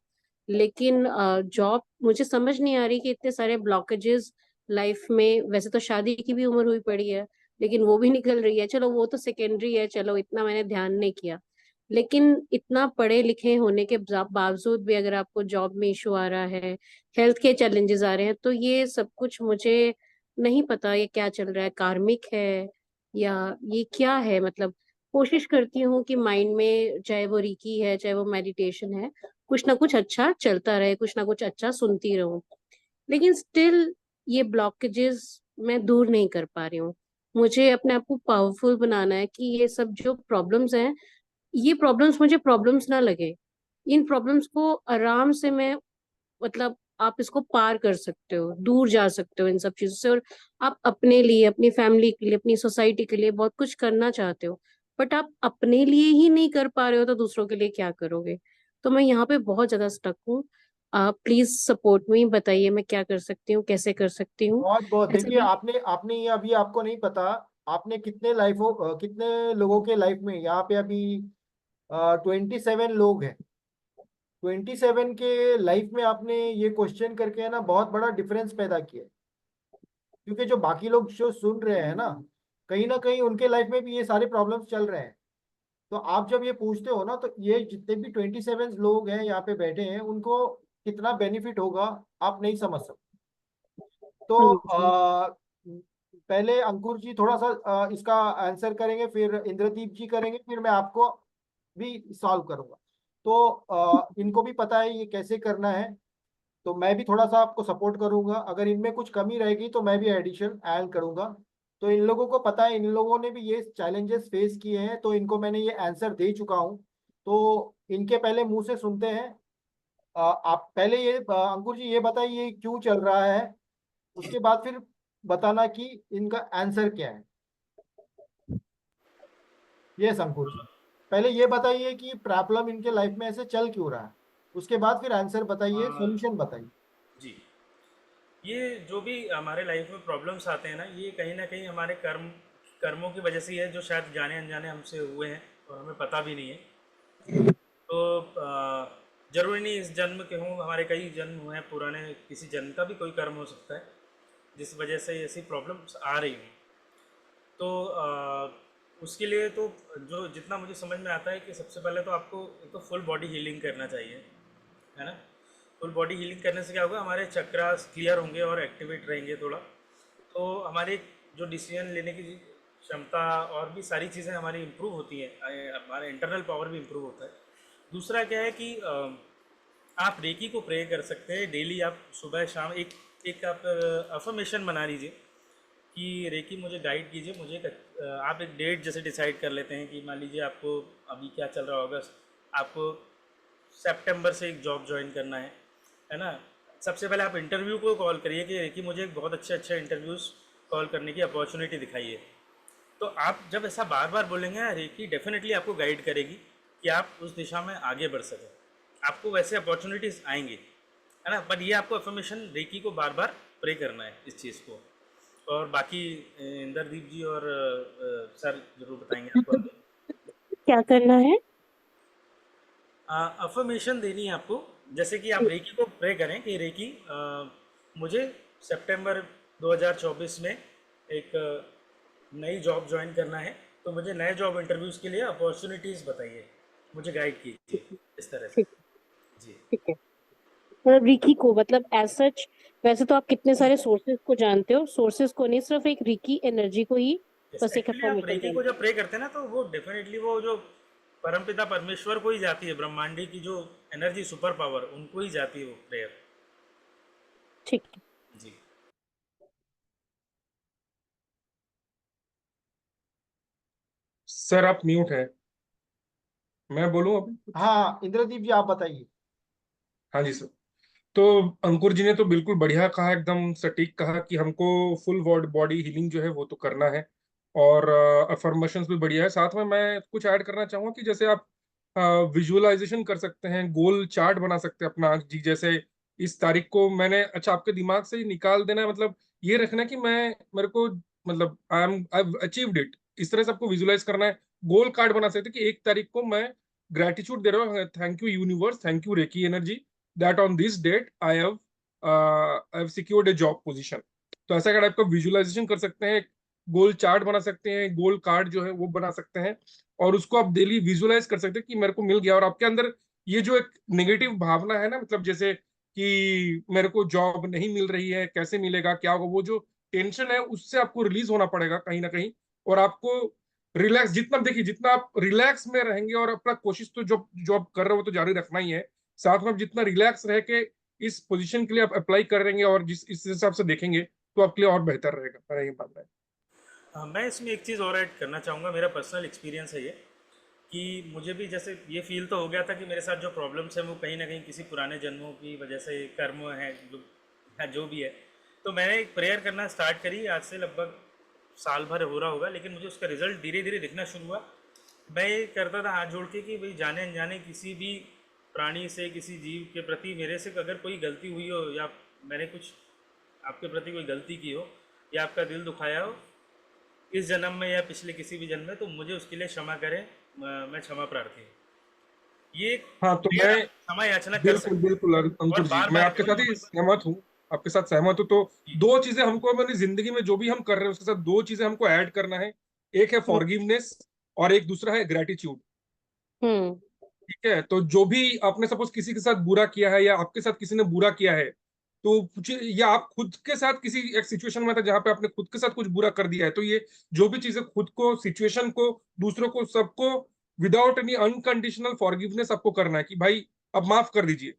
लेकिन जॉब मुझे समझ नहीं आ रही कि इतने सारे ब्लॉकेजेस लाइफ में। वैसे तो शादी की भी उम्र हुई पड़ी है, लेकिन वो भी निकल रही है। चलो वो तो सेकेंडरी है, चलो इतना मैंने ध्यान नहीं किया। लेकिन इतना पढ़े लिखे होने के बावजूद भी अगर आपको जॉब में इशू आ रहा है, हेल्थ के चैलेंजेस आ रहे हैं, तो ये सब कुछ मुझे नहीं पता ये क्या चल रहा है, कार्मिक है या ये क्या है। मतलब कोशिश करती हूँ कि माइंड में, चाहे वो रीकी है चाहे वो मेडिटेशन है, कुछ ना कुछ अच्छा चलता रहे, कुछ ना कुछ अच्छा सुनती रहूं, लेकिन स्टिल ये ब्लॉकेजेस मैं दूर नहीं कर पा रही हूँ। मुझे अपने आप को पावरफुल बनाना है कि ये सब जो प्रॉब्लम्स हैं, ये प्रॉब्लम्स मुझे प्रॉब्लम्स ना लगे। इन प्रॉब्लम्स को आराम से मैं, मतलब आप इसको पार कर सकते हो, दूर जा सकते हो इन सब चीजों से, और आप अपने लिए, अपनी फैमिली के लिए, अपनी सोसाइटी के लिए बहुत कुछ करना चाहते हो, बट आप अपने लिए ही नहीं कर पा रहे हो तो दूसरों के लिए क्या करोगे। तो मैं यहाँ पे बहुत ज्यादा स्टक हूँ। आप प्लीज सपोर्ट में बताइए मैं क्या कर सकती हूँ, कैसे कर सकती हूँ। बहुत बहुत, ऐसे देखिए भी आपने आपने ये अभी आपको नहीं पता, आपने कितने लोगों के लाइफ में यहाँ पे अभी 27 लोग हैं। 27 के लाइफ में आपने ये क्वेश्चन करके है ना बहुत बड़ा डिफरेंस पैदा किया है। क्योंकि जो बाकी लोग जो सुन रहे हैं ना कहीं उनके लाइफ में भी ये सारे प्रॉब्लम्स चल रहे हैं। तो आप जब ये पूछते हो ना, तो ये जितने भी 27 लोग हैं यहाँ पे बैठे हैं, उनको कितना बेनिफिट होगा आप नहीं समझ सकते। हाँ तो जी। पहले अंकुर जी थोड़ा सा इसका आंसर करेंगे, फिर इंद्रदीप जी करेंगे, फिर मैं आपको भी सॉल्व करूंगा। तो इनको भी पता है ये कैसे करना है, तो मैं भी थोड़ा सा आपको सपोर्ट करूंगा। अगर इनमें कुछ कमी रहेगी तो मैं भी एडिशन ऐड करूंगा। तो इन लोगों को पता है, इन लोगों ने भी ये चैलेंजेस फेस किए हैं, तो इनको मैंने ये आंसर दे चुका हूँ। तो इनके पहले मुंह से सुनते हैं। आप पहले ये अंकुर जी ये बताइए ये क्यों चल रहा है, उसके बाद फिर बताना कि इनका आंसर क्या है। ये अंकुर जी पहले ये बताइए कि प्रॉब्लम इनके लाइफ में ऐसे चल क्यों रहा है, उसके बाद फिर आंसर बताइए, अ, सॉल्यूशन बताइए। जी, ये जो भी हमारे लाइफ में प्रॉब्लम्स आते हैं ना, ये कहीं ना कहीं हमारे कर्मों की वजह से ही है, जो शायद जाने अनजाने हमसे हुए हैं और हमें पता भी नहीं है। तो जरूरी नहीं इस जन्म के हों, हमारे कई जन्म हुए हैं पुराने, किसी जन्म का भी कोई कर्म हो सकता है जिस वजह से ऐसी प्रॉब्लम्स आ रही हैं। तो उसके लिए तो जो जितना मुझे समझ में आता है कि सबसे पहले तो आपको एक तो फुल बॉडी हीलिंग करना चाहिए, है ना। फुल बॉडी हीलिंग करने से क्या होगा, हमारे चक्रास क्लियर होंगे और एक्टिवेट रहेंगे थोड़ा। तो हमारी जो डिसीजन लेने की क्षमता और भी सारी चीज़ें हमारी इम्प्रूव होती हैं, हमारा इंटरनल पावर भी इम्प्रूव होता है। दूसरा क्या है कि आप रेकी को प्रे कर सकते हैं डेली। आप सुबह शाम एक एक आप अफर्मेशन बना लीजिए कि रेकी मुझे गाइड कीजिए, मुझे आप एक डेट जैसे डिसाइड कर लेते हैं कि मान लीजिए आपको अभी क्या चल रहा होगा, आपको सितंबर से एक जॉब ज्वाइन करना है ना। सबसे पहले आप इंटरव्यू को कॉल करिए कि मुझे एक बहुत अच्छे इंटरव्यूज़ कॉल करने की अपॉर्चुनिटी दिखाइए। तो आप जब ऐसा बार बार बोलेंगे ना, रेकी डेफिनेटली आपको गाइड करेगी कि आप उस दिशा में आगे बढ़ सकें। आपको वैसे अपॉर्चुनिटीज़ आएंगी, है ना, बट ये आपको अफर्मेशन रेकी को बार बार प्रे करना है इस चीज़ को। और बाकी इंदरदीप जी और सर जरूर बताएंगे आपको आगे। क्या करना है? अफर्मेशन देनी है आपको, जैसे कि आप रेकी को प्रे करें कि रेकी मुझे सितंबर 2024 में एक नई जॉब ज्वाइन करना है, तो मुझे नए जॉब इंटरव्यूज़ के लिए अपॉर्चुनिटीज़ बताइए, मुझे गाइड कीजिए, इस तरह से। ठीक जी। ठीक है। मतलब रिकी को, मतलब एज सच, वैसे तो आप कितने सारे सोर्सेज को जानते हो, सोर्सेज को नहीं, सिर्फ एक रिकी एनर्जी को ही यस, बस एक एक्चुअली आप अफर्मेशन रेकी को जानते जब प्रे करते हैं ना, तो वो डेफिनेटली वो जो परमपिता परमेश्वर को ही जाती है, ब्रह्मांडी की जो एनर्जी, सुपर पावर, उनको ही जाती है वो प्रेयर। हो। ठीक है। जी। सर आप म्यूट है, मैं बोलूं अभी कुछ? हाँ इंद्रदीप जी आप बताइए। हाँ जी सर। तो अंकुर जी ने तो बिल्कुल बढ़िया कहा, एकदम सटीक कहा कि हमको फुल बॉडी हीलिंग जो है वो तो करना है। और अफर्मेशंस भी बढ़िया है। साथ में मैं कुछ ऐड करना चाहूंगा कि जैसे आप विजुअलाइजेशन कर सकते हैं, गोल चार्ट बना सकते हैं अपना जी। जैसे इस तारीख को मैंने, अच्छा आपके दिमाग से ही निकाल देना है, मतलब ये रखना कि मैं, मेरे को, मतलब आई अचीव्ड इट, इस तरह से आपको विजुअलाइज करना है। गोल कार्ड बना सकते हैं कि 1 तारीख को मैं ग्रेटिट्यूड दे रहा हूँ, thank you universe, thank you reiki energy, that on this date I have secured a job position. तो ऐसा टाइप का विजुअलाइजेशन कर सकते हैं, गोल चार्ट बना सकते हैं, गोल कार्ड जो है वो बना सकते हैं, और उसको आप डेली विजुअलाइज कर सकते हैं कि मेरे को मिल गया। और आपके अंदर ये जो एक नेगेटिव भावना है ना, मतलब जैसे कि मेरे को जॉब नहीं मिल रही है, कैसे मिलेगा, क्या होगा, वो जो टेंशन है उससे आपको रिलीज होना पड़ेगा कहीं ना कहीं। और आपको रिलैक्स, जितना देखिए जितना आप रिलैक्स में रहेंगे, और अपना कोशिश तो जो जो आप कर रहे हो तो जारी रखना ही है, साथ में आप जितना रिलैक्स रह के इस पोजीशन के लिए आप अप्लाई करेंगे और जिस इस हिसाब से देखेंगे, तो आपके लिए और बेहतर रहेगा, मेरा ये मानना है। मैं इसमें एक चीज़ और ऐड करना चाहूँगा, मेरा पर्सनल एक्सपीरियंस है ये, कि मुझे भी जैसे ये फील तो हो गया था कि मेरे साथ जो प्रॉब्लम्स हैं वो कहीं ना कहीं किसी पुराने जन्मों की वजह से, कर्म है जो जो भी है। तो मैंने एक प्रेयर करना स्टार्ट करी, आज से लगभग साल भर हो रहा होगा, लेकिन मुझे उसका रिजल्ट धीरे धीरे दिखना शुरू हुआ। मैं ये करता था हाथ जोड़ के कि भाई जाने अनजाने किसी भी प्राणी से, किसी जीव के प्रति मेरे से अगर कोई गलती हुई हो, या मैंने कुछ आपके प्रति कोई गलती की हो, या आपका दिल दुखाया हो इस जन्म में या पिछले किसी भी जन्म में, तो मुझे उसके लिए क्षमा करें, मैं क्षमा प्रार्थी हूँ। ये हाँ तो प्रेयर मैं, आप क्षमा याचना कर बिल्कुल सकते बिल्कुल हैं, और अंकुर जी, बार मैं बार आपके साथ ही सहमत हूँ। आपके साथ सहमत हो। तो दो चीजें हमको अपनी जिंदगी में जो भी हम कर रहे हैं उसके साथ दो चीजें हमको ऐड करना है। एक है फॉरगिवनेस और एक दूसरा है ग्रेटिट्यूड। हम्म। ठीक है, तो जो भी आपने सपोज किसी के साथ बुरा किया है या आपके साथ किसी ने बुरा किया है, तो या आप खुद के साथ किसी एक सिचुएशन में था जहां पे आपने खुद के साथ कुछ बुरा कर दिया है, तो ये जो भी चीजें खुद को, सिचुएशन को, दूसरों को, सबको विदाउट एनी अनकंडीशनल फॉरगिवनेस आपको करना है कि भाई अब माफ कर दीजिए।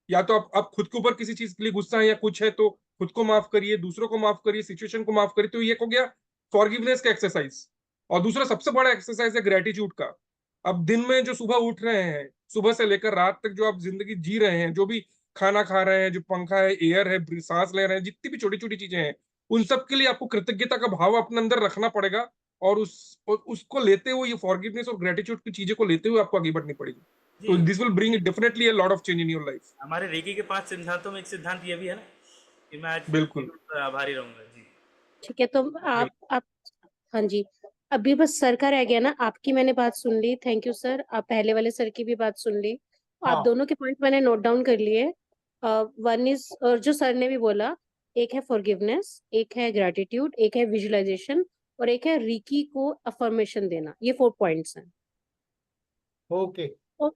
या तो आप खुद के ऊपर किसी चीज के लिए गुस्सा है या कुछ है तो खुद को माफ करिए, दूसरों को माफ करिए, सिचुएशन को माफ करिए। तो ये हो गया फॉरगिवनेस का एक्सरसाइज। और दूसरा सबसे बड़ा एक्सरसाइज है ग्रेटिट्यूड का। अब दिन में जो सुबह उठ रहे हैं, सुबह से लेकर रात तक जो आप जिंदगी जी रहे हैं, जो भी खाना खा रहे हैं, जो पंखा है, एयर है, सांस ले रहे हैं, जितनी भी छोटी छोटी चीजें हैं, उन सब के लिए आपको कृतज्ञता का भाव अपने अंदर रखना पड़ेगा। और उसको लेते हुए, ये फॉरगिवनेस और ग्रेटिट्यूड की चीजें को लेते हुए आपको आगे बढ़नी पड़ेगी। तो जी, this will bring definitely a lot of change in your life. हमारे रेकी के 5 सिद्धांतों में एक सिद्धांत ये भी है ना कि मैं आज बिल्कुल आभारी रहूंगा। जी। ठीक है, तो बिल्कुल। आप हाँ जी। अभी बस सर का रह गया ना, आपकी मैंने बात सुन ली, थैंक यू सर। आप पहले वाले सर की भी बात सुन ली, आप हाँ, दोनों के पॉइंट मैंने नोट डाउन कर लिए। वन इज, और जो सर ने भी बोला, एक है फॉरगिवनेस, एक है ग्रैटिट्यूड, एक है विजुअलाइजेशन, और एक है रीकी को अफर्मेशन देना। ये 4 पॉइंट्स हैं। ओके। और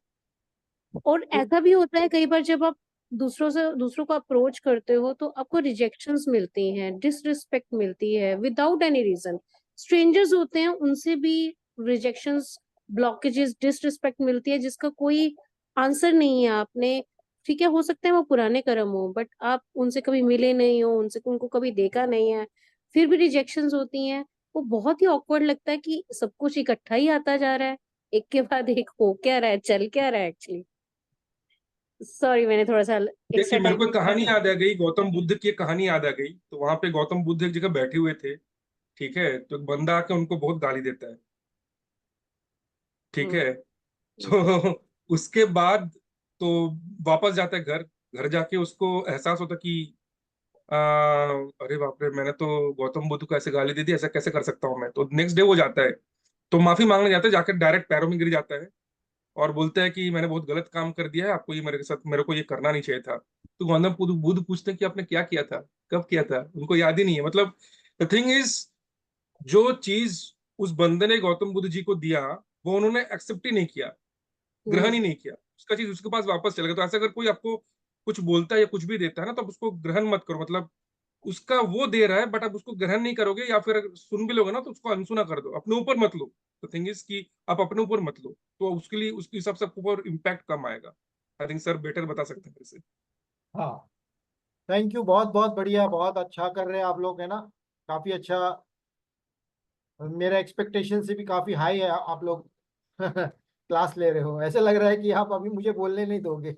और ऐसा भी होता है कई बार जब आप दूसरों को अप्रोच करते हो तो आपको रिजेक्शंस मिलती हैं, डिसरिस्पेक्ट मिलती है विदाउट एनी रीजन। स्ट्रेंजर्स होते हैं, उनसे भी रिजेक्शंस, ब्लॉकेजेस, डिसरिस्पेक्ट मिलती है जिसका कोई आंसर नहीं है आपने। ठीक है, हो सकता है वो पुराने कर्म हो, बट आप उनसे कभी मिले नहीं हो, उनको कभी देखा नहीं है, फिर भी रिजेक्शंस होती हैं। वो बहुत ही ऑकवर्ड लगता है कि सब कुछ इकट्ठा ही आता जा रहा है, एक के बाद एक हो क्या रहा है, चल क्या रहा है एक्चुअली। सॉरी, मैंने थोड़ा सा देखिए, एक्स्ट्रा मेरे टाइम को एक लिया। कहानी याद आ गई, गौतम बुद्ध की एक कहानी याद आ गई। तो वहां पे गौतम बुद्ध एक जगह बैठे हुए थे। ठीक है, तो एक बंदा आके उनको बहुत गाली देता है। ठीक हम्म। है, तो उसके बाद तो वापस जाता है घर। घर जाके उसको एहसास होता कि अरे बाप रे, मैंने तो गौतम बुद्ध को ऐसे गाली दे दी, ऐसा कैसे कर सकता हूँ मैं। तो नेक्स्ट डे वो जाता है, तो माफी मांगने जाता है, जाकर डायरेक्ट पैरों में गिर जाता है और बोलता है कि मैंने बहुत गलत काम कर दिया है, आपको ये मेरे के साथ, मेरे को ये करना नहीं चाहिए था। तो गौतम बुद्ध पूछते हैं कि आपने क्या किया था, कब किया था, उनको याद ही नहीं है। मतलब द थिंग इज, जो चीज उस बंदे ने गौतम बुद्ध जी को दिया, वो उन्होंने एक्सेप्ट ही नहीं किया, ग्रहण ही हम्म। नहीं किया। उसका चीज उसके पास वापस चला गया। तो ऐसा अगर कोई आपको कुछ बोलता है या कुछ भी देता है ना, तो आप उसको ग्रहण मत करो। मतलब उसका वो दे रहा है बट आप उसको ग्रहण नहीं करोगे, या फिर अगर सुन भी लोगे ना तो उसको अनसुना कर दो, अपने ऊपर मत लो। तो थिंग इज कि आप अपने ऊपर मत लो, तो उसके लिए उसके हिसाब से आपके ऊपर इम्पैक्ट कम आएगा। आई थिंक सर बेटर बता सकते हैं इसे। हाँ, थैंक यू, बहुत बहुत बढ़िया, बहुत अच्छा कर रहे हैं आप लोग, है ना। काफी अच्छा, मेरा एक्सपेक्टेशन से भी काफी हाई है आप लोग। क्लास ले रहे हो, ऐसे लग रहा है कि आप अभी मुझे बोलने नहीं दोगे।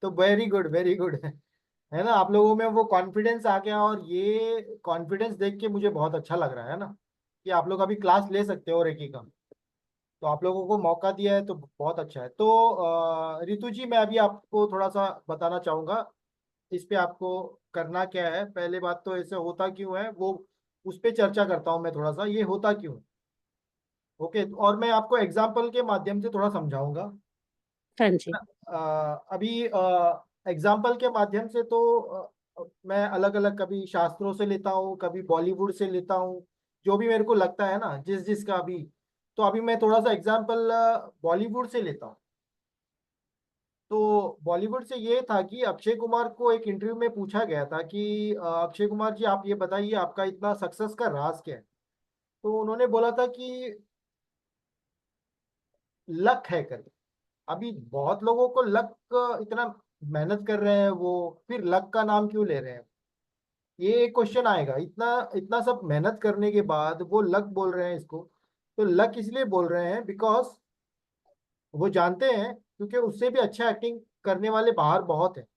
तो वेरी गुड, वेरी गुड। है ना, आप लोगों में वो कॉन्फिडेंस आ गया, और ये कॉन्फिडेंस देख के मुझे बहुत अच्छा लग रहा है ना, कि आप लोग अभी क्लास ले सकते हो रेकी का। तो आप लोगों को मौका दिया है तो बहुत अच्छा है। तो रितु जी, मैं अभी आपको थोड़ा सा बताना चाहूंगा इस पे आपको करना क्या है। पहले बात तो ऐसे होता क्यों है वो, उस पे चर्चा करता हूँ मैं थोड़ा सा, ये होता क्यों है। ओके, और मैं आपको एग्जाम्पल के माध्यम से थोड़ा समझाऊंगा। हाँ जी। अभी एग्जाम्पल के माध्यम से तो मैं अलग अलग, कभी शास्त्रों से लेता हूँ, कभी बॉलीवुड से लेता हूँ, जो भी मेरे को लगता है ना, जिस जिसका भी। तो अभी मैं थोड़ा सा एग्जाम्पल बॉलीवुड से लेता हूँ। तो बॉलीवुड से ये था कि अक्षय कुमार को एक इंटरव्यू में पूछा गया था कि अक्षय कुमार जी, आप ये बताइए आपका इतना सक्सेस का राज क्या है। तो उन्होंने बोला था कि लक है कर। अभी बहुत लोगों को लक, इतना मेहनत कर रहे हैं वो, फिर लक का नाम क्यों ले रहे हैं। ये एक क्वेश्चन आएगा, इतना इतना सब मेहनत करने के बाद वो लक बोल रहे हैं इसको। तो लक इसलिए बोल रहे हैं बिकॉज वो जानते हैं, क्योंकि उससे भी अच्छा एक्टिंग करने वाले बाहर बहुत है,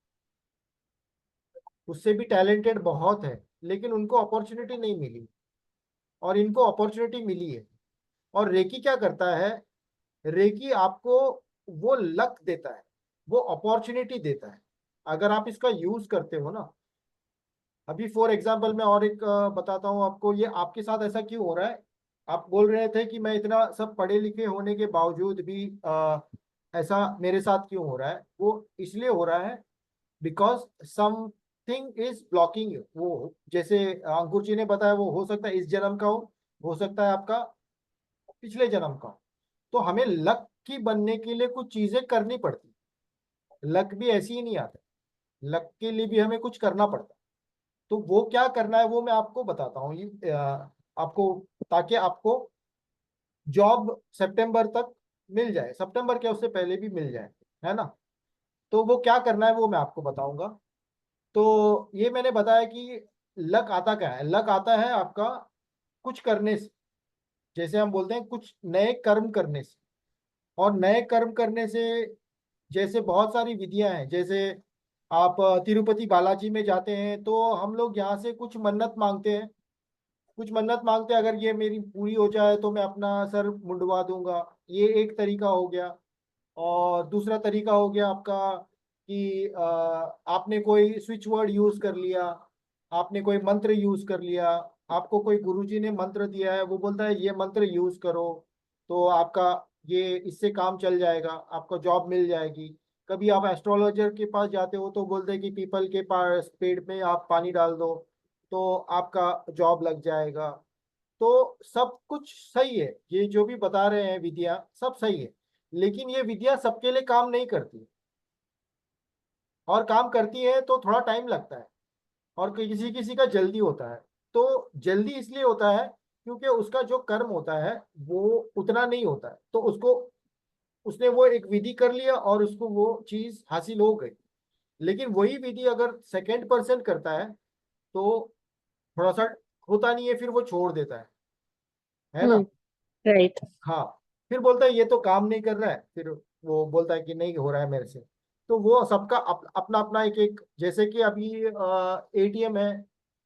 उससे भी टैलेंटेड बहुत है, लेकिन उनको अपॉर्चुनिटी नहीं मिली, और इनको अपॉर्चुनिटी मिली है। और रेकी क्या करता है, रेकी आपको वो लक देता है, वो अपॉर्चुनिटी देता है, अगर आप इसका यूज करते हो ना। अभी फॉर एग्जांपल मैं और एक बताता हूँ आपको, ये आपके साथ ऐसा क्यों हो रहा है। आप बोल रहे थे कि मैं इतना सब पढ़े लिखे होने के बावजूद भी ऐसा मेरे साथ क्यों हो रहा है। वो इसलिए हो रहा है because something is blocking you. वो जैसे अंकुर जी ने बताया, वो हो सकता है इस जन्म का हो सकता है आपका पिछले जन्म का हो। तो हमें लक की बनने के लिए कुछ चीजें करनी पड़ती। लक भी ऐसी ही नहीं आता, लक के लिए भी हमें कुछ करना पड़ता। तो वो क्या करना है वो मैं आपको बताता हूँ, ये आपको, ताकि आपको जॉब सितंबर तक मिल जाए, सितंबर क्या उससे पहले भी मिल जाए, है ना। तो वो क्या करना है वो मैं आपको बताऊंगा। तो ये मैंने बताया कि लक आता क्या है, लक आता है आपका कुछ करने से, जैसे हम बोलते हैं कुछ नए कर्म करने से। और नए कर्म करने से जैसे बहुत सारी विधियां हैं, जैसे आप तिरुपति बालाजी में जाते हैं तो हम लोग यहाँ से कुछ मन्नत मांगते हैं, कुछ मन्नत मांगते हैं, अगर ये मेरी पूरी हो जाए तो मैं अपना सर मुंडवा दूंगा। ये एक तरीका हो गया। और दूसरा तरीका हो गया आपका कि आपने कोई स्विच वर्ड यूज कर लिया, आपने कोई मंत्र यूज कर लिया, आपको कोई गुरुजी ने मंत्र दिया है, वो बोलता है ये मंत्र यूज करो तो आपका ये इससे काम चल जाएगा, आपको जॉब मिल जाएगी। कभी आप एस्ट्रोलॉजर के पास जाते हो तो बोलते हैं कि पीपल के पास पेड़ में आप पानी डाल दो तो आपका जॉब लग जाएगा। तो सब कुछ सही है, ये जो भी बता रहे हैं विधियां सब सही है, लेकिन ये विधियां सबके लिए काम नहीं करती। और काम करती है तो थोड़ा टाइम लगता है, और किसी किसी का जल्दी होता है। तो जल्दी इसलिए होता है क्योंकि उसका जो कर्म होता है वो उतना नहीं होता है, तो उसको उसने वो एक विधि कर लिया और उसको वो चीज हासिल हो गई। लेकिन वही विधि अगर सेकंड पर्सन करता है तो थोड़ा सा होता नहीं है, फिर वो छोड़ देता है ना। राइट। हाँ, फिर बोलता है ये तो काम नहीं कर रहा है, फिर वो बोलता है कि नहीं हो रहा है मेरे से। तो वो सबका अपना अपना एक एक, जैसे कि अभी एटीएम है,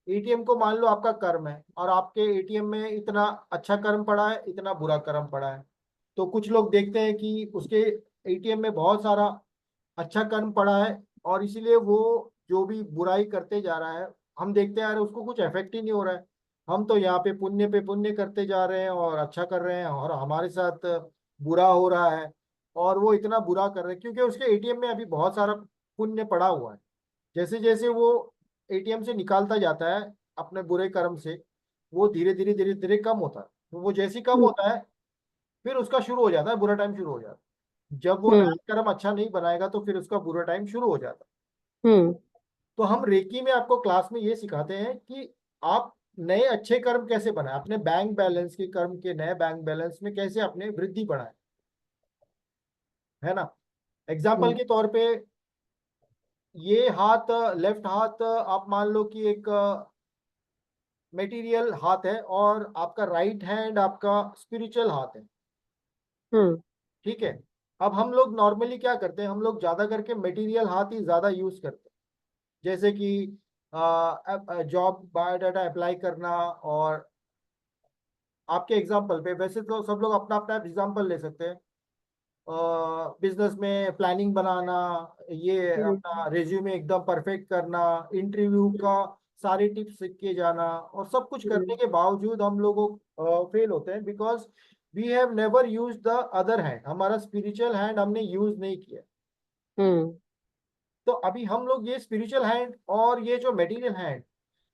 एटीएम को मान लो आपका कर्म है, और आपके एटीएम में इतना अच्छा कर्म पड़ा है, इतना बुरा कर्म पड़ा है। तो कुछ लोग देखते हैं कि उसके एटीएम में बहुत सारा अच्छा कर्म पड़ा है, और इसीलिए वो जो भी बुराई करते जा रहा है, हम देखते हैं यार उसको कुछ इफेक्ट ही नहीं हो रहा है। हम तो यहाँ पे पुण्य करते जा रहे हैं और अच्छा कर रहे हैं, और हमारे साथ बुरा हो रहा है। और वो इतना बुरा कर रहे हैं क्योंकि उसके एटीएम में अभी बहुत सारा पुण्य पड़ा हुआ है। जैसे जैसे वो एटीएम से निकालता जाता है अपने बुरे कर्म से, वो धीरे धीरे कम होता है। तो वो जैसे ही कम होता है फिर उसका शुरू हो जाता है बुरा टाइम शुरू हो जाता है। जब वो हम्म। नया कर्म अच्छा नहीं बनाएगा तो फिर उसका बुरा टाइम शुरू हो जाता है। हम्म। तो हम रेकी में आपको क्लास में ये सिखाते हैं कि आप नए अच्छे कर्म कैसे बनाए, अपने बैंक बैलेंस के कर्म के नए बैंक बैलेंस में कैसे अपने वृद्धि बढ़ाए, है ना। एग्जाम्पल हम्म। के तौर पे ये हाथ, लेफ्ट हाथ आप मान लो कि एक मेटीरियल हाथ है, और आपका राइट हैंड आपका स्पिरिचुअल हाथ है। हम्म। ठीक है। अब हम लोग नॉर्मली क्या करते हैं, हम लोग ज्यादा करके मटेरियल हाथ ही ज्यादा यूज करते हैं, जैसे कि जॉब बायोडाटा अप्लाई करना। और आपके एग्जाम्पल पे वैसे तो सब लोग अपना अपना एग्जाम्पल ले सकते हैं। बिजनेस में प्लानिंग बनाना, ये हम्म। अपना रिज्यूमे एकदम परफेक्ट करना, इंटरव्यू का सारी टिप्स सीख के जाना, और सब कुछ करने हम्म। के बावजूद हम लोगों फेल होते हैं because we have never use the other hand, हमारा स्पिरिचुअल हैंड हमने यूज नहीं किया। हम्म। तो अभी हम लोग ये स्पिरिचुअल हैंड और ये जो मेटीरियल हैंड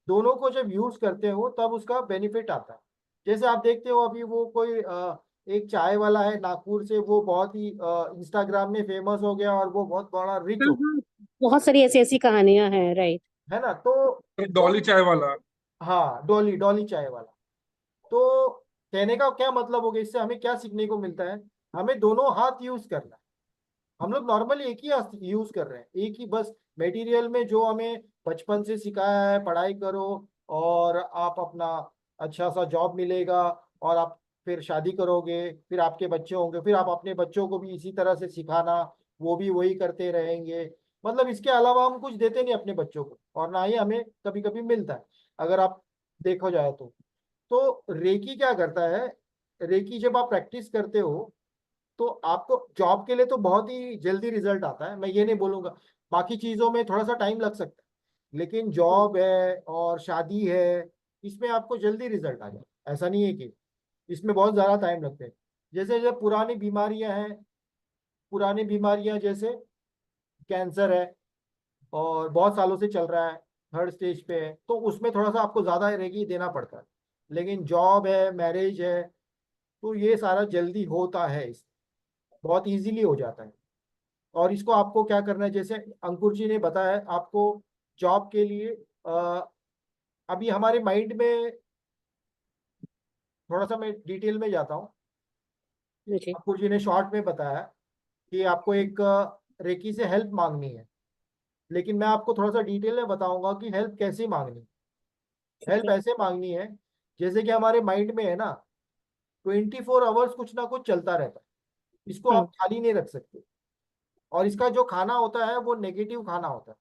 दोनों को जब यूज करते हो तब उसका बेनिफिट आता है। जैसे आप देखते हो अभी वो कोई एक चाय वाला है नागपुर से, वो बहुत ही इंस्टाग्राम में फेमस हो गया और वो बहुत बड़ा रिच हाँ, हो हाँ, बहुत सारी ऐसी ऐसी कहानियां हैं। राइट। है ना। तो डॉली चाय वाला। हाँ, डॉली डॉली चाय वाला। तो कहने का क्या मतलब हो गया, इससे हमें क्या सीखने को मिलता है, हमें दोनों हाथ यूज करना है। हम लोग नॉर्मली एक ही यूज कर रहे हैं, एक ही बस मटेरियल में जो हमें बचपन से सिखाया है, पढ़ाई करो और आप अपना अच्छा सा जॉब मिलेगा, और आप फिर शादी करोगे, फिर आपके बच्चे होंगे, फिर आप अपने बच्चों को भी इसी तरह से सिखाना, वो भी वही करते रहेंगे। मतलब इसके अलावा हम कुछ देते नहीं अपने बच्चों को, और ना ही हमें कभी कभी मिलता है, अगर आप देखो जाए तो रेकी क्या करता है, रेकी जब आप प्रैक्टिस करते हो तो आपको जॉब के लिए तो बहुत ही जल्दी रिजल्ट आता है, मैं ये नहीं बोलूंगा। बाकी चीजों में थोड़ा सा टाइम लग सकता है, लेकिन जॉब है और शादी है, इसमें आपको जल्दी रिजल्ट आ जाए। ऐसा नहीं है कि इसमें बहुत ज्यादा टाइम लगते हैं। जैसे जैसे पुरानी बीमारियां हैं, पुरानी बीमारियां जैसे कैंसर है और बहुत सालों से चल रहा है, थर्ड स्टेज पे है, तो उसमें थोड़ा सा आपको ज्यादा रेकी देना पड़ता है। लेकिन जॉब है, मैरिज है, तो ये सारा जल्दी होता है, इस बहुत इजीली हो जाता है। और इसको आपको क्या करना है, जैसे अंकुर जी ने बताया आपको जॉब के लिए, अभी हमारे माइंड में, थोड़ा सा मैं डिटेल में जाता हूँ। जी। अंकुर जी ने शॉर्ट में बताया कि आपको एक रेकी से हेल्प मांगनी है, लेकिन मैं आपको थोड़ा सा डिटेल में बताऊंगा कि हेल्प कैसे मांगनी है। ठीक हेल्प है। ऐसे मांगनी है, जैसे कि हमारे माइंड में है ना, 24 आवर्स कुछ ना कुछ चलता रहता है, इसको हम्म। आप खाली नहीं रख सकते। और इसका जो खाना होता है वो नेगेटिव खाना होता है।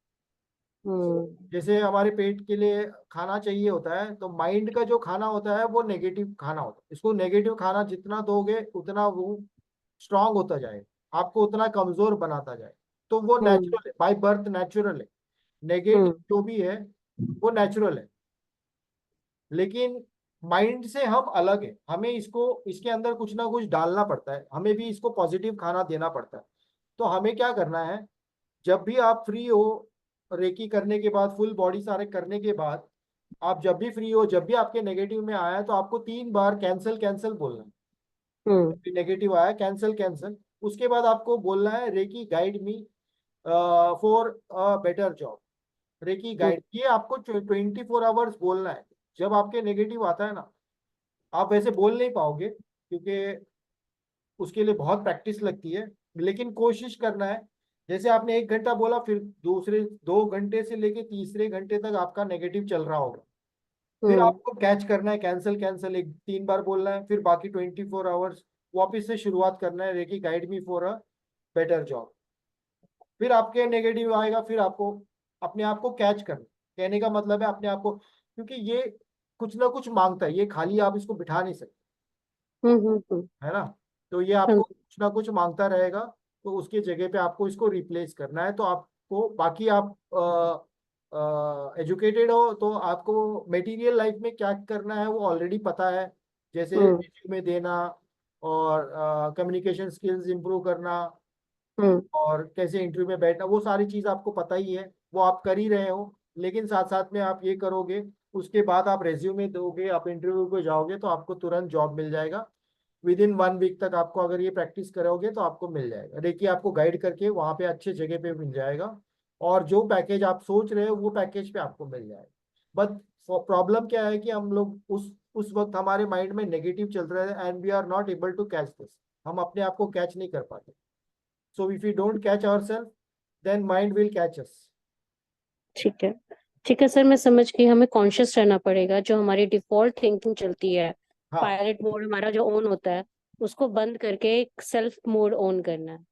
हम्म। जैसे हमारे पेट के लिए खाना चाहिए होता है, तो माइंड का जो खाना होता है वो नेगेटिव खाना होता है। इसको नेगेटिव खाना जितना दोगे उतना वो स्ट्रांग होता जाएगा, आपको उतना कमजोर बनाता जाए। तो वो हम्म। नेचुरल है, बाय बर्थ नेचुरल है। नेगेटिव हम्म। जो भी है वो नेचुरल है। लेकिन माइंड से हम अलग है, हमें इसको, इसके अंदर कुछ ना कुछ डालना पड़ता है, हमें भी इसको पॉजिटिव खाना देना पड़ता है। तो हमें क्या करना है, जब भी आप फ्री हो, रेकी करने के बाद, फुल बॉडी सारे करने के बाद, आप जब भी फ्री हो, जब भी आपके नेगेटिव में आया, तो आपको 3 बार कैंसिल कैंसिल बोलना है। हम्म। नेगेटिव आया, कैंसिल कैंसिल। उसके बाद आपको बोलना है reiki guide me for a better job. Reiki hmm. Guide, ये आपको 24 आवर्स बोलना है। जब आपके नेगेटिव आता है ना, आप वैसे बोल नहीं पाओगे, क्योंकि उसके लिए बहुत प्रैक्टिस लगती है। लेकिन कोशिश करना है, जैसे आपने 1 घंटा बोला, फिर दूसरे 2 घंटे से लेके तीसरे घंटे तक आपका नेगेटिव चल रहा होगा। फिर हम्म। आपको कैच करना है, कैंसिल कैंसिल एक 3 बार बोलना है, फिर बाकी 24 आवर्स वापिस से शुरुआत करना है, reiki guide me for a better job. फिर आपके नेगेटिव आएगा, फिर आपको अपने आप को कैच करना। कहने का मतलब है अपने आप को, क्योंकि ये कुछ ना कुछ मांगता है, ये खाली आप इसको बिठा नहीं सकते, हम्म। है ना। तो ये हाँ आपको जी। कुछ ना कुछ मांगता रहेगा, तो उसके जगह पे आपको इसको रिप्लेस करना है। तो आपको बाकी, आप एजुकेटेड हो तो आपको मटेरियल लाइफ में क्या करना है वो ऑलरेडी पता है। जैसे हम्म। रिज्यूमे देना, और कम्युनिकेशन स्किल्स इंप्रूव करना, हम्म। और कैसे इंटरव्यू में बैठना, वो सारी चीज आपको पता ही है, वो आप कर ही रहे हो। लेकिन साथ साथ में आप ये करोगे, उसके बाद आप रेज्यूमे दोगे, आप इंटरव्यू पे जाओगे, तो आपको तुरंत जॉब मिल जाएगा। विद इन 1 वीक तक आपको, अगर ये प्रैक्टिस करोगे, तो आपको मिल जाएगा। देखिए, आपको गाइड करके वहाँ पे अच्छे जगह पे मिल जाएगा, और जो पैकेज आप सोच रहे हो वो पैकेज पे आपको मिल जाएगा। बट प्रॉब्लम क्या है कि हम लोग उस वक्त हमारे माइंड में नेगेटिव चल रहा है, and we are not able to catch this. हम अपने आप को कैच नहीं कर पाते। So if you don't catch our self, then mind will catch us. ठीक है। ठीक है सर, मैं समझ गई। हमें कॉन्शियस रहना पड़ेगा, जो हमारी डिफॉल्ट थिंकिंग चलती है, हाँ, पायलट मोड हमारा जो ऑन होता है, उसको बंद करके एक सेल्फ मोड ऑन करना है।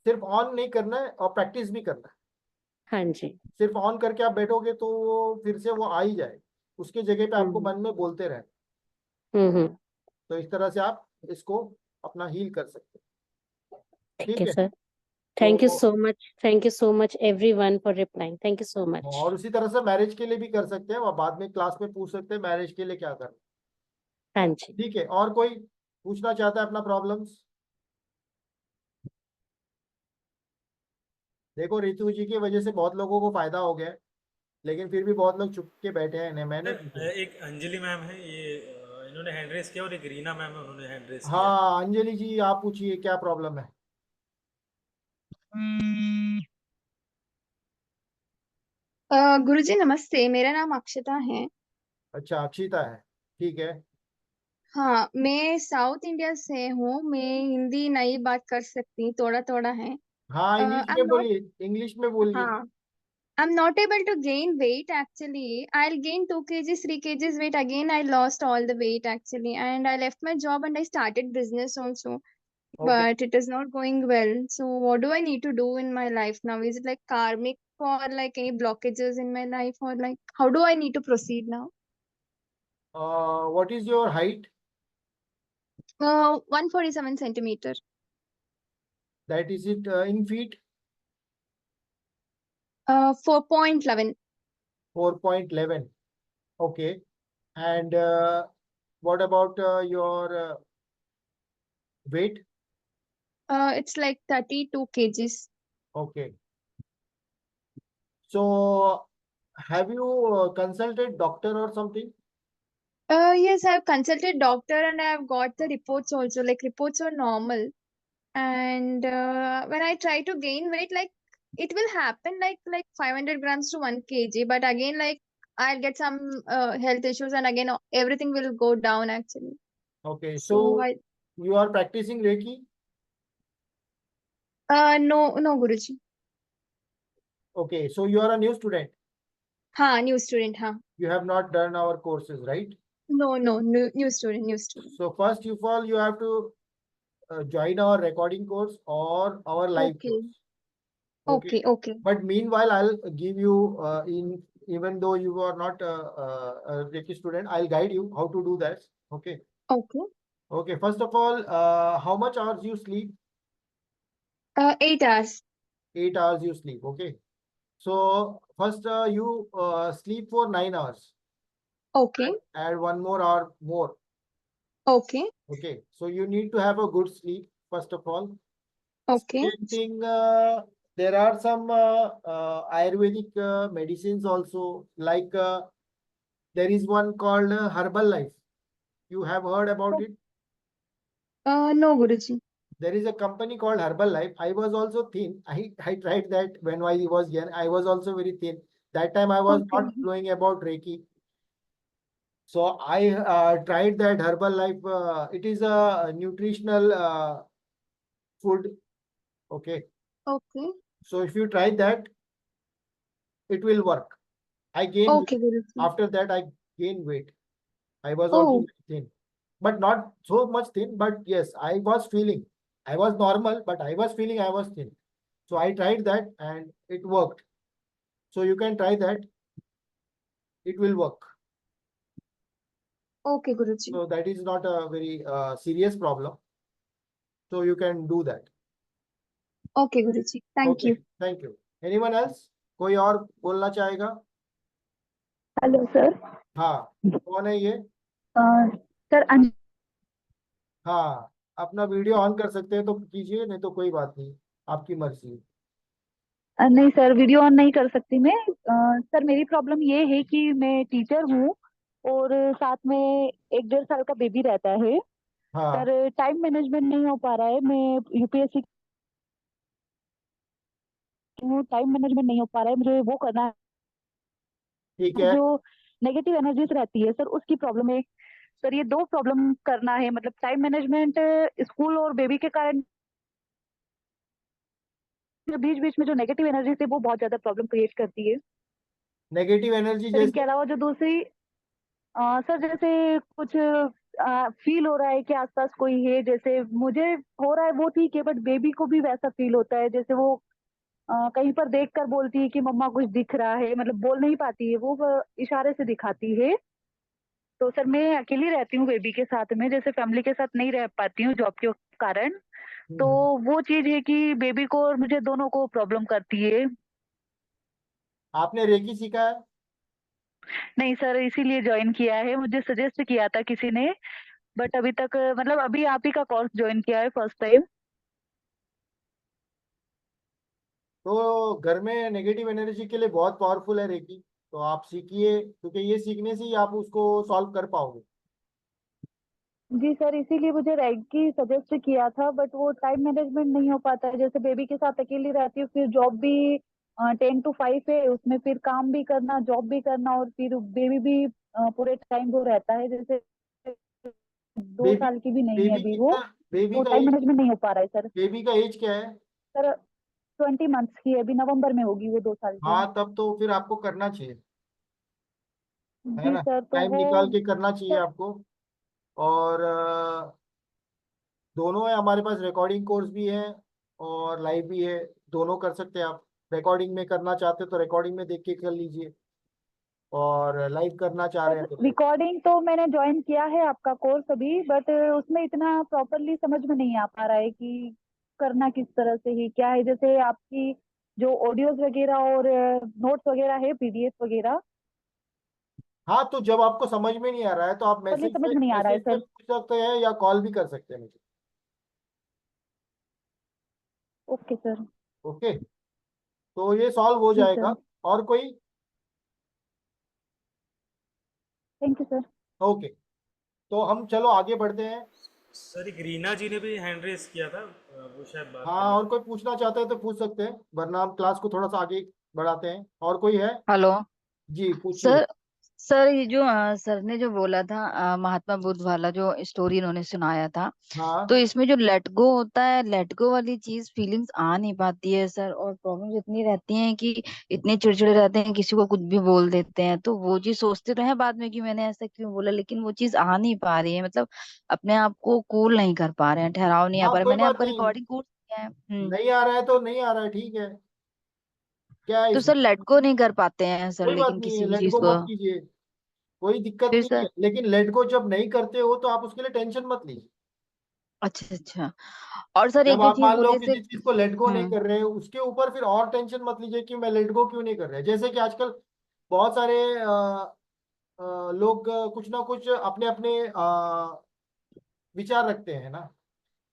सिर्फ ऑन नहीं करना है, और प्रैक्टिस भी करना है। हाँ जी। सिर्फ ऑन करके आप बैठोगे तो वो फिर से वो आ ही जाए, उसके जगह पे आपको हम्म। मन में बोलते रहना। हम्म। तो इस तरह से आप इसको अपना हील कर सकते हैं। ठीक है ठीक है। सर। थैंक यू तो so much, thank you so much everyone for replying, thank you so much. और उसी तरह से मैरिज के लिए भी कर सकते हैं, और बाद में क्लास में पूछ सकते हैं मैरिज के लिए क्या करना। हाँ जी। ठीक है, और कोई पूछना चाहता है अपना प्रॉब्लम्स? देखो, रितु जी की वजह से बहुत लोगों को फायदा हो गया है, लेकिन फिर भी बहुत लोग चुप के बैठे हैं, नहीं मैंने सर एक अंजलि मैम है, ये इन्होंने हैंड रेस किया, और एक रीना मैम है, उन्होंने हैंड रेस किया है। हाँ, अंजलि जी आप पूछिए क्या प्रॉब्लम है। गुरुजी नमस्ते, मेरा नाम अक्षता है। अच्छा, अक्षिता है, ठीक है। हाँ, मैं साउथ इंडिया से हूँ। मैं हिंदी नहीं बात कर सकती, थोड़ा थोड़ा है। हाँ, इंग्लिश आई एम में नॉट बोलिए, इंग्लिश में बोलिए। हाँ, I'm not able to gain weight actually. I'll gain 2 kgs, 3 kgs weight. Again, I lost all the weight actually. And I left my job and I started business also. Okay. But it is not going well. So what do I need to do in my life now? Is it like karmic or like any blockages in my life, or like how do I need to proceed now? What is your height? 147 centimeter. That is it in feet? 4.11. 4.11, okay. And what about your weight? It's like 32 kgs. Okay. So have you consulted doctor or something? Yes, I've consulted doctor and I've got the reports also. Like reports are normal. And when I try to gain weight, like it will happen like 500 grams to 1 kg. But again, like I'll get some health issues and again everything will go down actually. Okay, So so you are practicing Reiki? no Guruji. Okay, so you are a new student. हाँ, new student, हाँ. You have not done our courses, right? No, new student, new student. So first of all, you have to join our recording course or our live Okay, course. Okay. okay, But meanwhile, I'll give you even though you are not a Reiki student, I'll guide you how to do that. Okay. okay. Okay. First of all, how much hours you sleep? 8 hours. 8 hours you sleep. Okay. So first, you sleep for 9 hours. Okay, Add 1 more hour more. okay, Okay. So you need to have a good sleep first of all. okay, Second thing, there are some Ayurvedic medicines also, like there is one called Herbal Life. You have heard about it? no Guruji. There is a company called Herbal Life. I was also thin. I tried that when I was young. I was also very thin. That time I was Okay, not knowing about Reiki. So I tried that Herbal Life. It is a nutritional food. Okay. okay, So if you try that, it will work. I gained okay weight. Guruji. After that, I gained weight. I was also Oh, very thin, but not so much thin. But yes, I was feeling. I was normal, but I was feeling I was thin. So I tried that and it worked. So you can try that. It will work. okay Guruji. So that is not a very serious problem. So you can do that. Okay Guruji. Thank Okay. you. Thank you. Anyone else? कोई और बोलना चाहेगा? Hello sir. हाँ. कौन है ये? Sir हाँ. अपना वीडियो ऑन कर सकते हैं तो कीजिए, नहीं तो कोई बात नहीं. आपकी मर्जी. नहीं सर, वीडियो ऑन नहीं कर सकती मैं। सर मेरी प्रॉब्लम ये है कि मैं टीचर हूँ और साथ में 1-1.5 साल का बेबी रहता है। हाँ. सर टाइम मैनेजमेंट नहीं हो पा रहा है। मैं यूपीएससी हूँ, टाइम मैनेजमेंट नहीं हो पा रहा है। मुझे वो करना ठीक है है. जो नेगेटिव एनर्जीज रहती है सर, उसकी प्रॉब्लम है। सर ये 2 प्रॉब्लम करना है, मतलब टाइम मैनेजमेंट, स्कूल और बेबी के कारण बीच बीच में जो नेगेटिव एनर्जीज है वो बहुत ज्यादा प्रॉब्लम क्रिएट करती है। नेगेटिव एनर्जी सर इनके जैसे? अलावा जो दूसरी सर जैसे कुछ फील हो रहा है कि आसपास कोई है, जैसे मुझे हो रहा है वो ठीक है, बट बेबी को भी वैसा फील होता है, जैसे वो कहीं पर देखकर बोलती है कि मम्मा कुछ दिख रहा है, मतलब बोल नहीं पाती है वो इशारे से दिखाती है। तो सर मैं अकेली रहती हूँ बेबी के साथ में, जैसे फैमिली के साथ नहीं रह पाती हूँ जॉब के कारण। तो वो चीज है कि बेबी को और मुझे दोनों को प्रॉब्लम करती है। आपने रेकी सीखा है? नहीं सर, इसीलिए ज्वाइन किया है, मुझे सजेस्ट किया था किसी ने, बट अभी तक मतलब अभी आप ही का कोर्स ज्वाइन किया है फर्स्ट टाइम। तो घर में नेगेटिव एनर्जी के लिए बहुत पावरफुल है रेकी. तो आप सीखिए, क्योंकि ये सीखने से ही आप उसको सॉल्व कर पाओगे. जी सर, इसीलिए मुझे रैंकी सजेस्ट किया था, बट वो टाइम मैनेजमेंट नहीं हो पाता है। जैसे बेबी के साथ अकेली रहती हूँ, फिर जॉब भी 10 to 5 है, उसमें फिर काम भी करना, जॉब भी करना, और फिर बेबी भी पूरे टाइम वो रहता है। जैसे 2 बेबी साल की भी नहीं है बेबी अभी वो, कितना? बेबी तो का टाइम एज? मैनेजमेंट नहीं हो पा रहा है सर। बेबी का एज क्या है? सर 20 मंथ्स की है, अभी नवंबर में होगी वो 2 साल की। हाँ, तब तो फिर आपको करना चाहिए, है जी ना? सर, तो टाइम वो निकाल के करना चाहिए सर, आपको. और दोनों है हमारे पास. रिकॉर्डिंग कोर्स भी है और लाइव भी है. दोनों कर सकते हैं आप. रिकॉर्डिंग में करना चाहते हो तो रिकॉर्डिंग में देख के कर लीजिए, और लाइव करना चाह रहे हैं तो लाइव. रिकॉर्डिंग तो मैंने ज्वाइन किया है आपका कोर्स अभी, बट उसमें इतना प्रॉपरली समझ में नहीं आ पा रहा है कि करना किस तरह से ही क्या है। जैसे आपकी जो ऑडियोज वगैरह और नोट्स वगैरह है, पीडीएफ वगैरह, हाँ, तो जब आपको समझ में नहीं आ रहा है तो आप प्रॉपरली समझ में नहीं आ रहा है मैसेज पे सर। पूछ सकते हैं या कॉल भी कर सकते हैं मुझे. Okay sir. ओके. तो ये सॉल्व हो जी जाएगा. सर। और कोई? Thank you sir. ओके, तो हम चलो आगे बढ़ते हैं। सर एक रीना जी ने भी हैंड रेस किया था, वो शायद बात हाँ, करना और कोई पूछना चाहता है तो पूछ सकते हैं, वरना हम क्लास को थोड़ा सा आगे बढ़ाते हैं। और कोई है? हेलो जी पूछिए। सर। सर ये जो सर ने जो बोला था महात्मा बुद्ध वाला जो स्टोरी इन्होंने सुनाया था, तो हाँ इसमें जो लेट गो होता है, लेट गो वाली चीज फीलिंग्स आ नहीं पाती है सर, और प्रॉब्लम्स इतनी रहती हैं कि इतने चिड़चिड़े रहते हैं, किसी को कुछ भी बोल देते हैं, तो वो चीज सोचते रहे बाद में कि मैंने ऐसा क्यों बोला, लेकिन वो चीज आ नहीं पा रही है, मतलब अपने आप को कूल नहीं कर पा रहे हैं, ठहराव नहीं आ हाँ, पा रहा। कोई मैंने बात आपका नहीं। रिकॉर्डिंग कोर्स किया है। नहीं आ रहा है तो नहीं आ रहा है, ठीक है। क्या है तो इसमें? सर लेट गो नहीं कर पाते हैं सर, कोई बात लेकिन नहीं है, किसी भी लेट चीज गो को। मत कीजिए, कोई दिक्कत फिर नहीं सर। है। लेकिन लेट गो जब नहीं करते हो तो आप उसके लिए टेंशन मत लीजिए। अच्छा अच्छा। और सर एक जब जो आप चीज मान लो बोले थे। किसी चीज को लेट गो नहीं हम्म। कर रहे हो, उसके ऊपर फिर और टेंशन मत लीजिए कि मैं लेट गो क्यों नहीं कर रहा। जैसे कि आजकल बहुत सारे लोग कुछ ना कुछ अपने अपने विचार रखते हैं ना।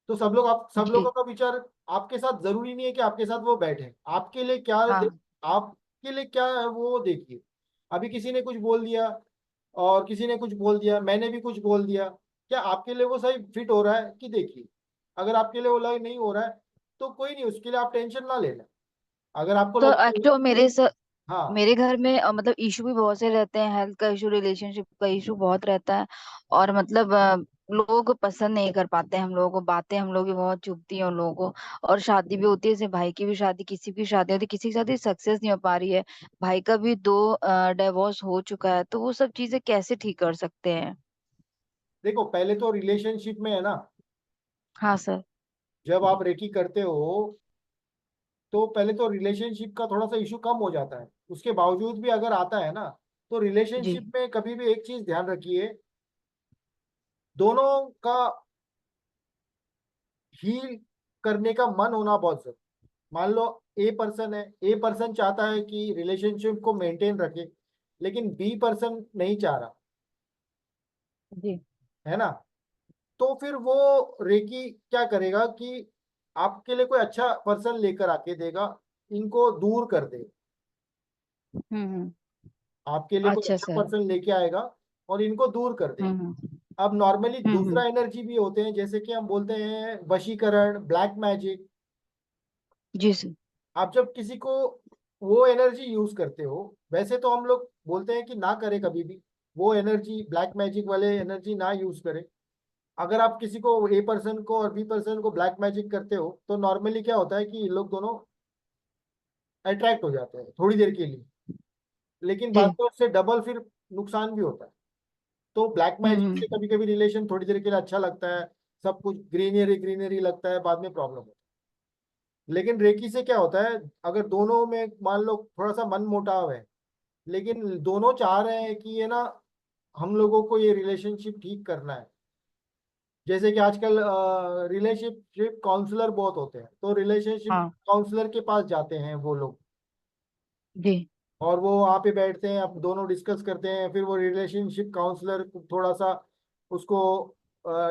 तो सब जी। लोगों का विचार आपके साथ जरूरी नहीं है कि आपके साथ वो बैठे। आपके लिए क्या हाँ आपके लिए क्या है वो देखिए। अभी किसी ने कुछ बोल दिया, और किसी ने कुछ बोल दिया, मैंने भी कुछ बोल दिया, क्या आपके लिए वो सही फिट हो रहा है कि देखिए। अगर आपके लिए वो लग नहीं हो रहा है तो कोई नहीं, उसके लिए आप टेंशन ना लेना। अगर आपको तो लगता है, एक्चुअल मेरे सर, हाँ मेरे घर में मतलब इशू भी बहुत से रहते हैं, हेल्थ का इशू, रिलेशनशिप का इशू बहुत रहता है, और मतलब लोग पसंद नहीं कर पाते हैं हम लोगों को, बातें हम लोग की बहुत चुभती हैं उन लोगों को, और शादी भी होती है, जैसे भाई की भी शादी, किसी की शादी होती है, किसी की शादी सक्सेस नहीं हो पा रही है, भाई का भी 2 डिवोर्स हो चुका है, तो वो सब चीजें कैसे ठीक कर सकते हैं? देखो, पहले तो रिलेशनशिप में है ना, हाँ सर। जब आप रेकी करते हो तो पहले तो रिलेशनशिप का थोड़ा सा इशू कम हो जाता है। उसके बावजूद भी अगर आता है ना, तो जी। रिलेशनशिप में कभी भी एक चीज ध्यान रखिए, दोनों का हील करने का मन होना बहुत जरूरी। मान लो ए पर्सन चाहता है कि रिलेशनशिप को मेंटेन रखे, लेकिन बी पर्सन नहीं चाह रहा जी। है ना। तो फिर वो रेकी क्या करेगा कि आपके लिए कोई अच्छा पर्सन लेकर आके देगा, इनको दूर कर देगा। हम्म। आपके लिए कोई अच्छा अच्छा सर। पर्सन लेके आएगा और इनको दूर कर देगा। हम्म। अब नॉर्मली हम्म। दूसरा एनर्जी भी होते हैं, जैसे कि हम बोलते हैं वशीकरण, ब्लैक मैजिक। जी सर। आप जब किसी को वो एनर्जी यूज करते हो, वैसे तो हम लोग बोलते हैं कि ना करें कभी भी, वो एनर्जी ब्लैक मैजिक वाले एनर्जी ना यूज करें। अगर आप किसी को ए पर्सन को और बी पर्सन को ब्लैक मैजिक करते हो तो नॉर्मली क्या होता है कि ये लोग दोनों अट्रैक्ट हो जाते हैं थोड़ी देर के लिए, लेकिन बाद जी। में उससे डबल फिर नुकसान भी होता है। तो ब्लैक मैजिक हम्म। से कभी कभी रिलेशन थोड़ी देर के लिए अच्छा लगता है, सब कुछ ग्रीनरी ग्रीनरी लगता है, बाद में प्रॉब्लम होता है। लेकिन रेकी से क्या होता है, अगर दोनों में मान लो थोड़ा सा मन मुटाव है, लेकिन दोनों चाह रहे हैं कि ये ना, हम लोगों को ये रिलेशनशिप ठीक करना है। जैसे कि आजकल रिलेशनशिप काउंसलर बहुत होते हैं, तो रिलेशनशिप हाँ। काउंसलर के पास जाते हैं वो लोग, जी। और वो वहाँ पे बैठते हैं, अब दोनों डिस्कस करते हैं, फिर वो रिलेशनशिप काउंसलर थोड़ा सा उसको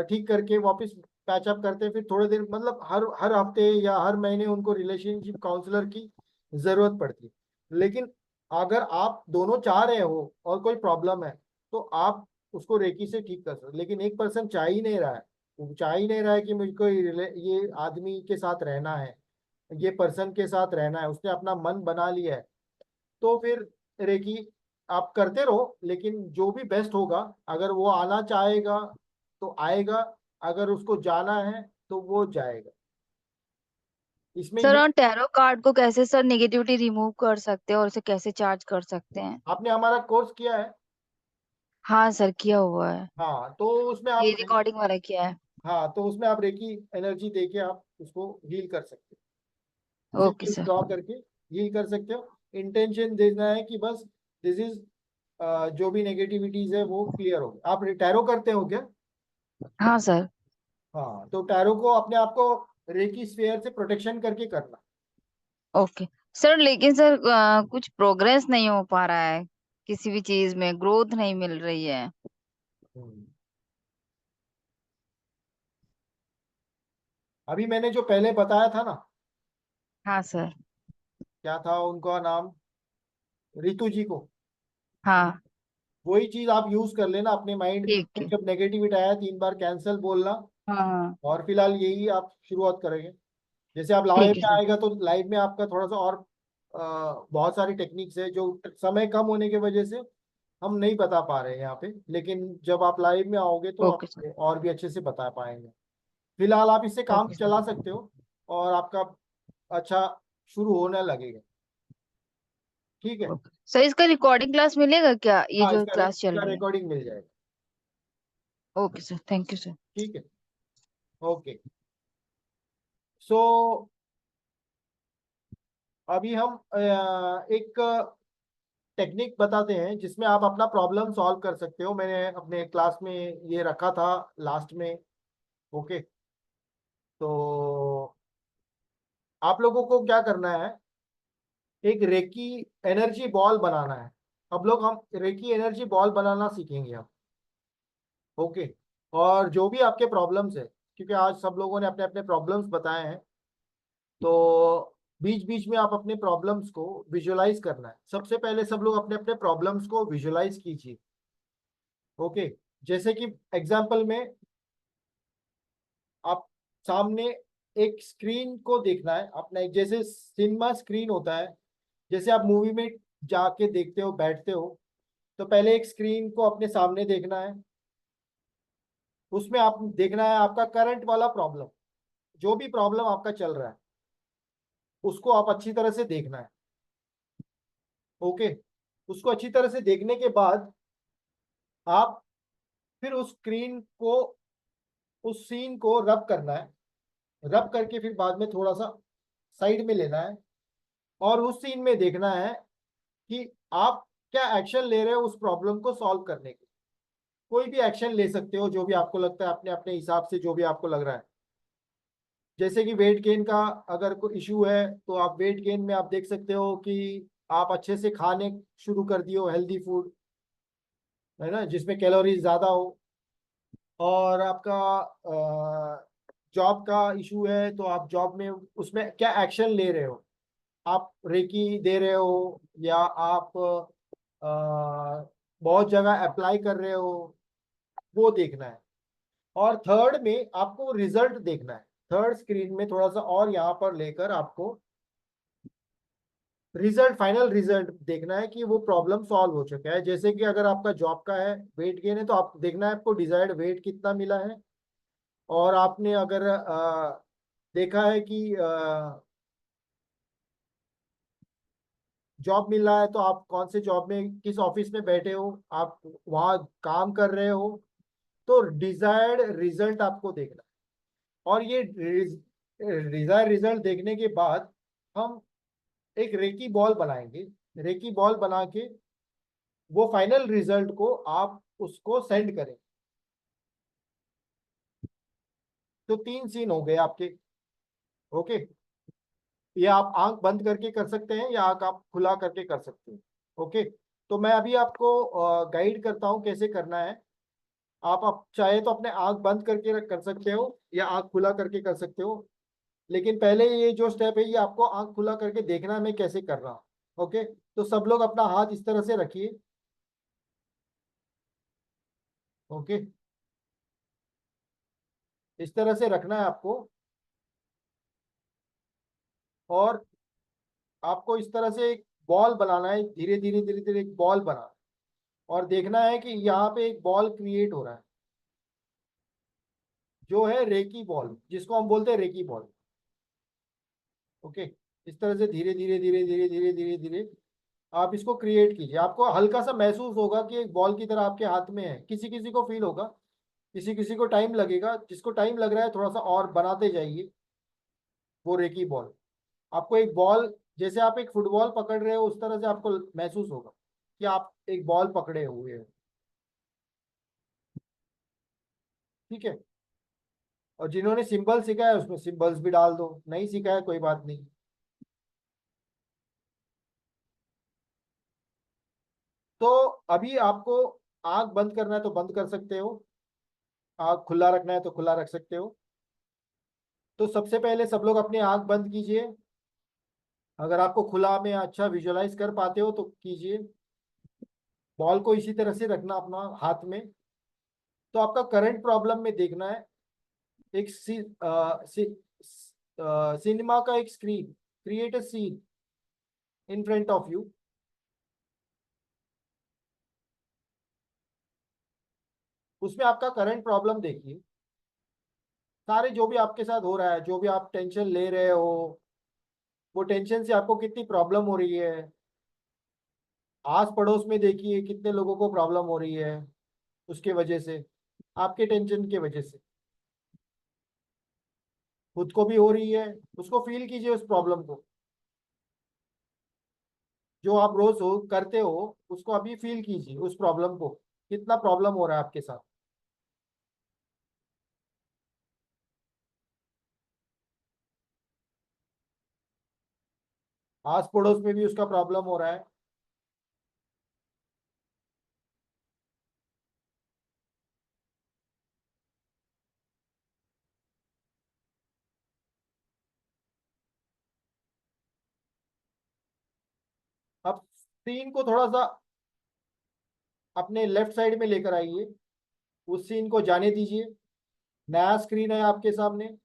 ठीक करके वापस पैचअप करते हैं। फिर थोड़े दिन, मतलब हर हर हफ्ते या हर महीने उनको रिलेशनशिप काउंसलर की जरूरत पड़ती है। लेकिन अगर आप दोनों चाह रहे हो और कोई प्रॉब्लम है तो आप उसको रेकी से ठीक कर सकते। लेकिन एक पर्सन चाह ही नहीं रहा है, वो चाह ही नहीं रहा है कि मुझको ये आदमी के साथ रहना है, ये पर्सन के साथ रहना है, उसने अपना मन बना लिया है, तो फिर रेकी आप करते रहो। लेकिन जो भी बेस्ट होगा, अगर वो आना चाहेगा तो आएगा, अगर उसको जाना है तो वो जाएगा। इसमें सर ये, और टैरो कार्ड को कैसे सर नेगेटिविटी रिमूव कर सकते हैं, और उसे कैसे चार्ज कर सकते हैं? आपने हमारा कोर्स किया है? हाँ सर, किया हुआ है। हाँ तो उसमें ये आप, रिकॉर्डिंग वाला किया है। हाँ तो उसमें आप रेकी एनर्जी देके आप उसको हील कर सकते हो, ओके सिंपल सर। ड्रॉ करके हील कर सकते हो। इंटेंशन देना है कि बस दिस इज, जो भी नेगेटिविटीज है वो क्लियर हो। आप टैरो करते हो क्या? हाँ सर। हाँ, तो टैरो को अपने आप को रेकी स्फीयर से प्रोटेक्शन करके करना। ओके सर, लेकिन सर कुछ प्रोग्रेस नहीं हो पा रहा है, किसी भी चीज में ग्रोथ नहीं मिल रही है। हम्म। अभी मैंने जो पहले बताया था ना, हाँ सर। क्या था उनका नाम, रितु जी को, हाँ। वही चीज आप यूज कर लेना अपने माइंड ठीक में, है। जब नेगेटिविटी आया 3 बार कैंसल बोलना। हाँ हाँ। और फिलहाल यही आप शुरुआत करेंगे। जैसे आप लाइव ठीक है में सर। आएगा तो लाइव में आपका थोड़ा सा और बहुत सारी टेक्निक्स है जो समय कम होने की वजह से हम नहीं बता पा रहे हैं यहाँ पे, लेकिन जब आप लाइव में आओगे तो ओके सर। आपको और भी अच्छे से बता पाएंगे। फिलहाल आप इससे काम ओके सर। चला सकते हो और आपका अच्छा शुरू होने लगेगा। ठीक है। ओके सर, इसका रिकॉर्डिंग क्लास मिलेगा क्या, ये हाँ, जो क्लास चल इसका रही है? रिकॉर्डिंग मिल जाएगा। Okay sir, thank you sir. ठीक है। ओके। सो अभी हम एक टेक्निक बताते हैं जिसमें आप अपना प्रॉब्लम सॉल्व कर सकते हो। मैंने अपने क्लास में ये रखा था लास्ट में। ओके। तो आप लोगों को क्या करना है, एक रेकी एनर्जी बॉल बनाना है। हम रेकी एनर्जी बॉल बनाना सीखेंगे हम। ओके। और जो भी आपके प्रॉब्लम्स है, क्योंकि आज सब लोगों ने अपने अपने प्रॉब्लम्स बताए हैं, तो बीच बीच में आप अपने प्रॉब्लम्स को विजुअलाइज करना है। सबसे पहले सब लोग अपने अपने प्रॉब्लम्स को विजुअलाइज कीजिए। ओके। जैसे कि एग्जांपल में आप सामने एक स्क्रीन को देखना है अपना, एक जैसे सिनेमा स्क्रीन होता है, जैसे आप मूवी में जाके देखते हो बैठते हो, तो पहले एक स्क्रीन को अपने सामने देखना है। उसमें आप देखना है आपका करंट वाला प्रॉब्लम, जो भी प्रॉब्लम आपका चल रहा है उसको आप अच्छी तरह से देखना है। ओके। उसको अच्छी तरह से देखने के बाद आप फिर उस स्क्रीन को, उस सीन को रब करना है। रब करके फिर बाद में थोड़ा सा साइड में लेना है और उस सीन में देखना है कि आप क्या एक्शन ले रहे हो उस प्रॉब्लम को सॉल्व करने के। कोई भी एक्शन ले सकते हो जो भी आपको लगता है, अपने अपने हिसाब से जो भी आपको लग रहा है। जैसे कि वेट गेन का अगर कोई इशू है तो आप वेट गेन में आप देख सकते हो कि आप अच्छे से खाने शुरू कर दियो हेल्दी फूड, है ना, जिसमें कैलोरीज ज्यादा हो। और आपका जॉब का इशू है तो आप जॉब में उसमें क्या एक्शन ले रहे हो, आप रेकी दे रहे हो या आप बहुत जगह अप्लाई कर रहे हो, वो देखना है। और थर्ड में आपको रिजल्ट देखना है। थर्ड स्क्रीन में थोड़ा सा और यहाँ पर लेकर आपको रिजल्ट, फाइनल रिजल्ट देखना है कि वो प्रॉब्लम सॉल्व हो चुका है। जैसे कि अगर आपका जॉब का है, वेट गेन है, तो आप देखना है आपको डिजायर्ड वेट कितना मिला है। और आपने अगर देखा है कि जॉब मिल रहा है तो आप कौन से जॉब में, किस ऑफिस में बैठे हो, आप वहाँ काम कर रहे हो, तो डिजायर्ड रिजल्ट आपको देखना है। और ये डिजायर्ड रिजल्ट देखने के बाद हम एक रेकी बॉल बनाएंगे। रेकी बॉल बना के वो फाइनल रिजल्ट को आप उसको सेंड करें। तो 3 सीन हो गए आपके। ओके। ये आप आंख बंद करके कर सकते हैं या आंख आप खुला करके कर सकते हैं। ओके। तो मैं अभी आपको गाइड करता हूँ कैसे करना है। आप चाहे तो अपने आंख बंद करके कर सकते हो या आंख खुला करके कर सकते हो, लेकिन पहले ये जो स्टेप है ये आपको आंख खुला करके देखना है मैं कैसे कर रहा हूँ। ओके। तो सब लोग अपना हाथ इस तरह से रखिए। ओके। इस तरह से रखना है आपको। और आपको इस तरह से एक बॉल बनाना है, धीरे धीरे धीरे धीरे एक बॉल बनाना है। और देखना है कि यहाँ पे एक बॉल क्रिएट हो रहा है जो है रेकी बॉल, जिसको हम बोलते हैं रेकी बॉल। ओके। इस तरह से धीरे धीरे धीरे धीरे धीरे धीरे धीरे आप इसको क्रिएट कीजिए। आपको हल्का सा महसूस होगा कि एक बॉल की तरह आपके हाथ में है। किसी किसी को फील होगा, किसी किसी को टाइम लगेगा। जिसको टाइम लग रहा है थोड़ा सा और बनाते जाइए वो रेकी बॉल। आपको एक बॉल, जैसे आप एक फुटबॉल पकड़ रहे हो उस तरह से आपको महसूस होगा कि आप एक बॉल पकड़े हुए हो। ठीक है। और जिन्होंने सिंबल सीखा है उसमें सिंबल्स भी डाल दो, नहीं सीखा है कोई बात नहीं। तो अभी आपको आंख बंद करना है तो बंद कर सकते हो, आंख खुला रखना है तो खुला रख सकते हो। तो सबसे पहले सब लोग अपनी आंख बंद कीजिए। अगर आपको खुला में अच्छा विजुअलाइज कर पाते हो तो कीजिए। बॉल को इसी तरह से रखना अपना हाथ में। तो आपका करंट प्रॉब्लम में देखना है, एक सिनेमा का एक screen, create a seen in front of you. उसमें आपका करंट प्रॉब्लम देखिए, सारे जो भी आपके साथ हो रहा है, जो भी आप टेंशन ले रहे हो, वो टेंशन से आपको कितनी प्रॉब्लम हो रही है। आस पड़ोस में देखिए कितने लोगों को प्रॉब्लम हो रही है उसके वजह से, आपके टेंशन के वजह से। खुद को भी हो रही है, उसको फील कीजिए उस प्रॉब्लम को, जो आप रोज हो करते हो उसको अभी फील कीजिए, उस प्रॉब्लम को, कितना प्रॉब्लम हो रहा है आपके साथ। आस पड़ोस में भी उसका प्रॉब्लम हो रहा है। अब सीन को थोड़ा सा अपने लेफ्ट साइड में लेकर आइए, उस सीन को जाने दीजिए। नया स्क्रीन है आपके सामने।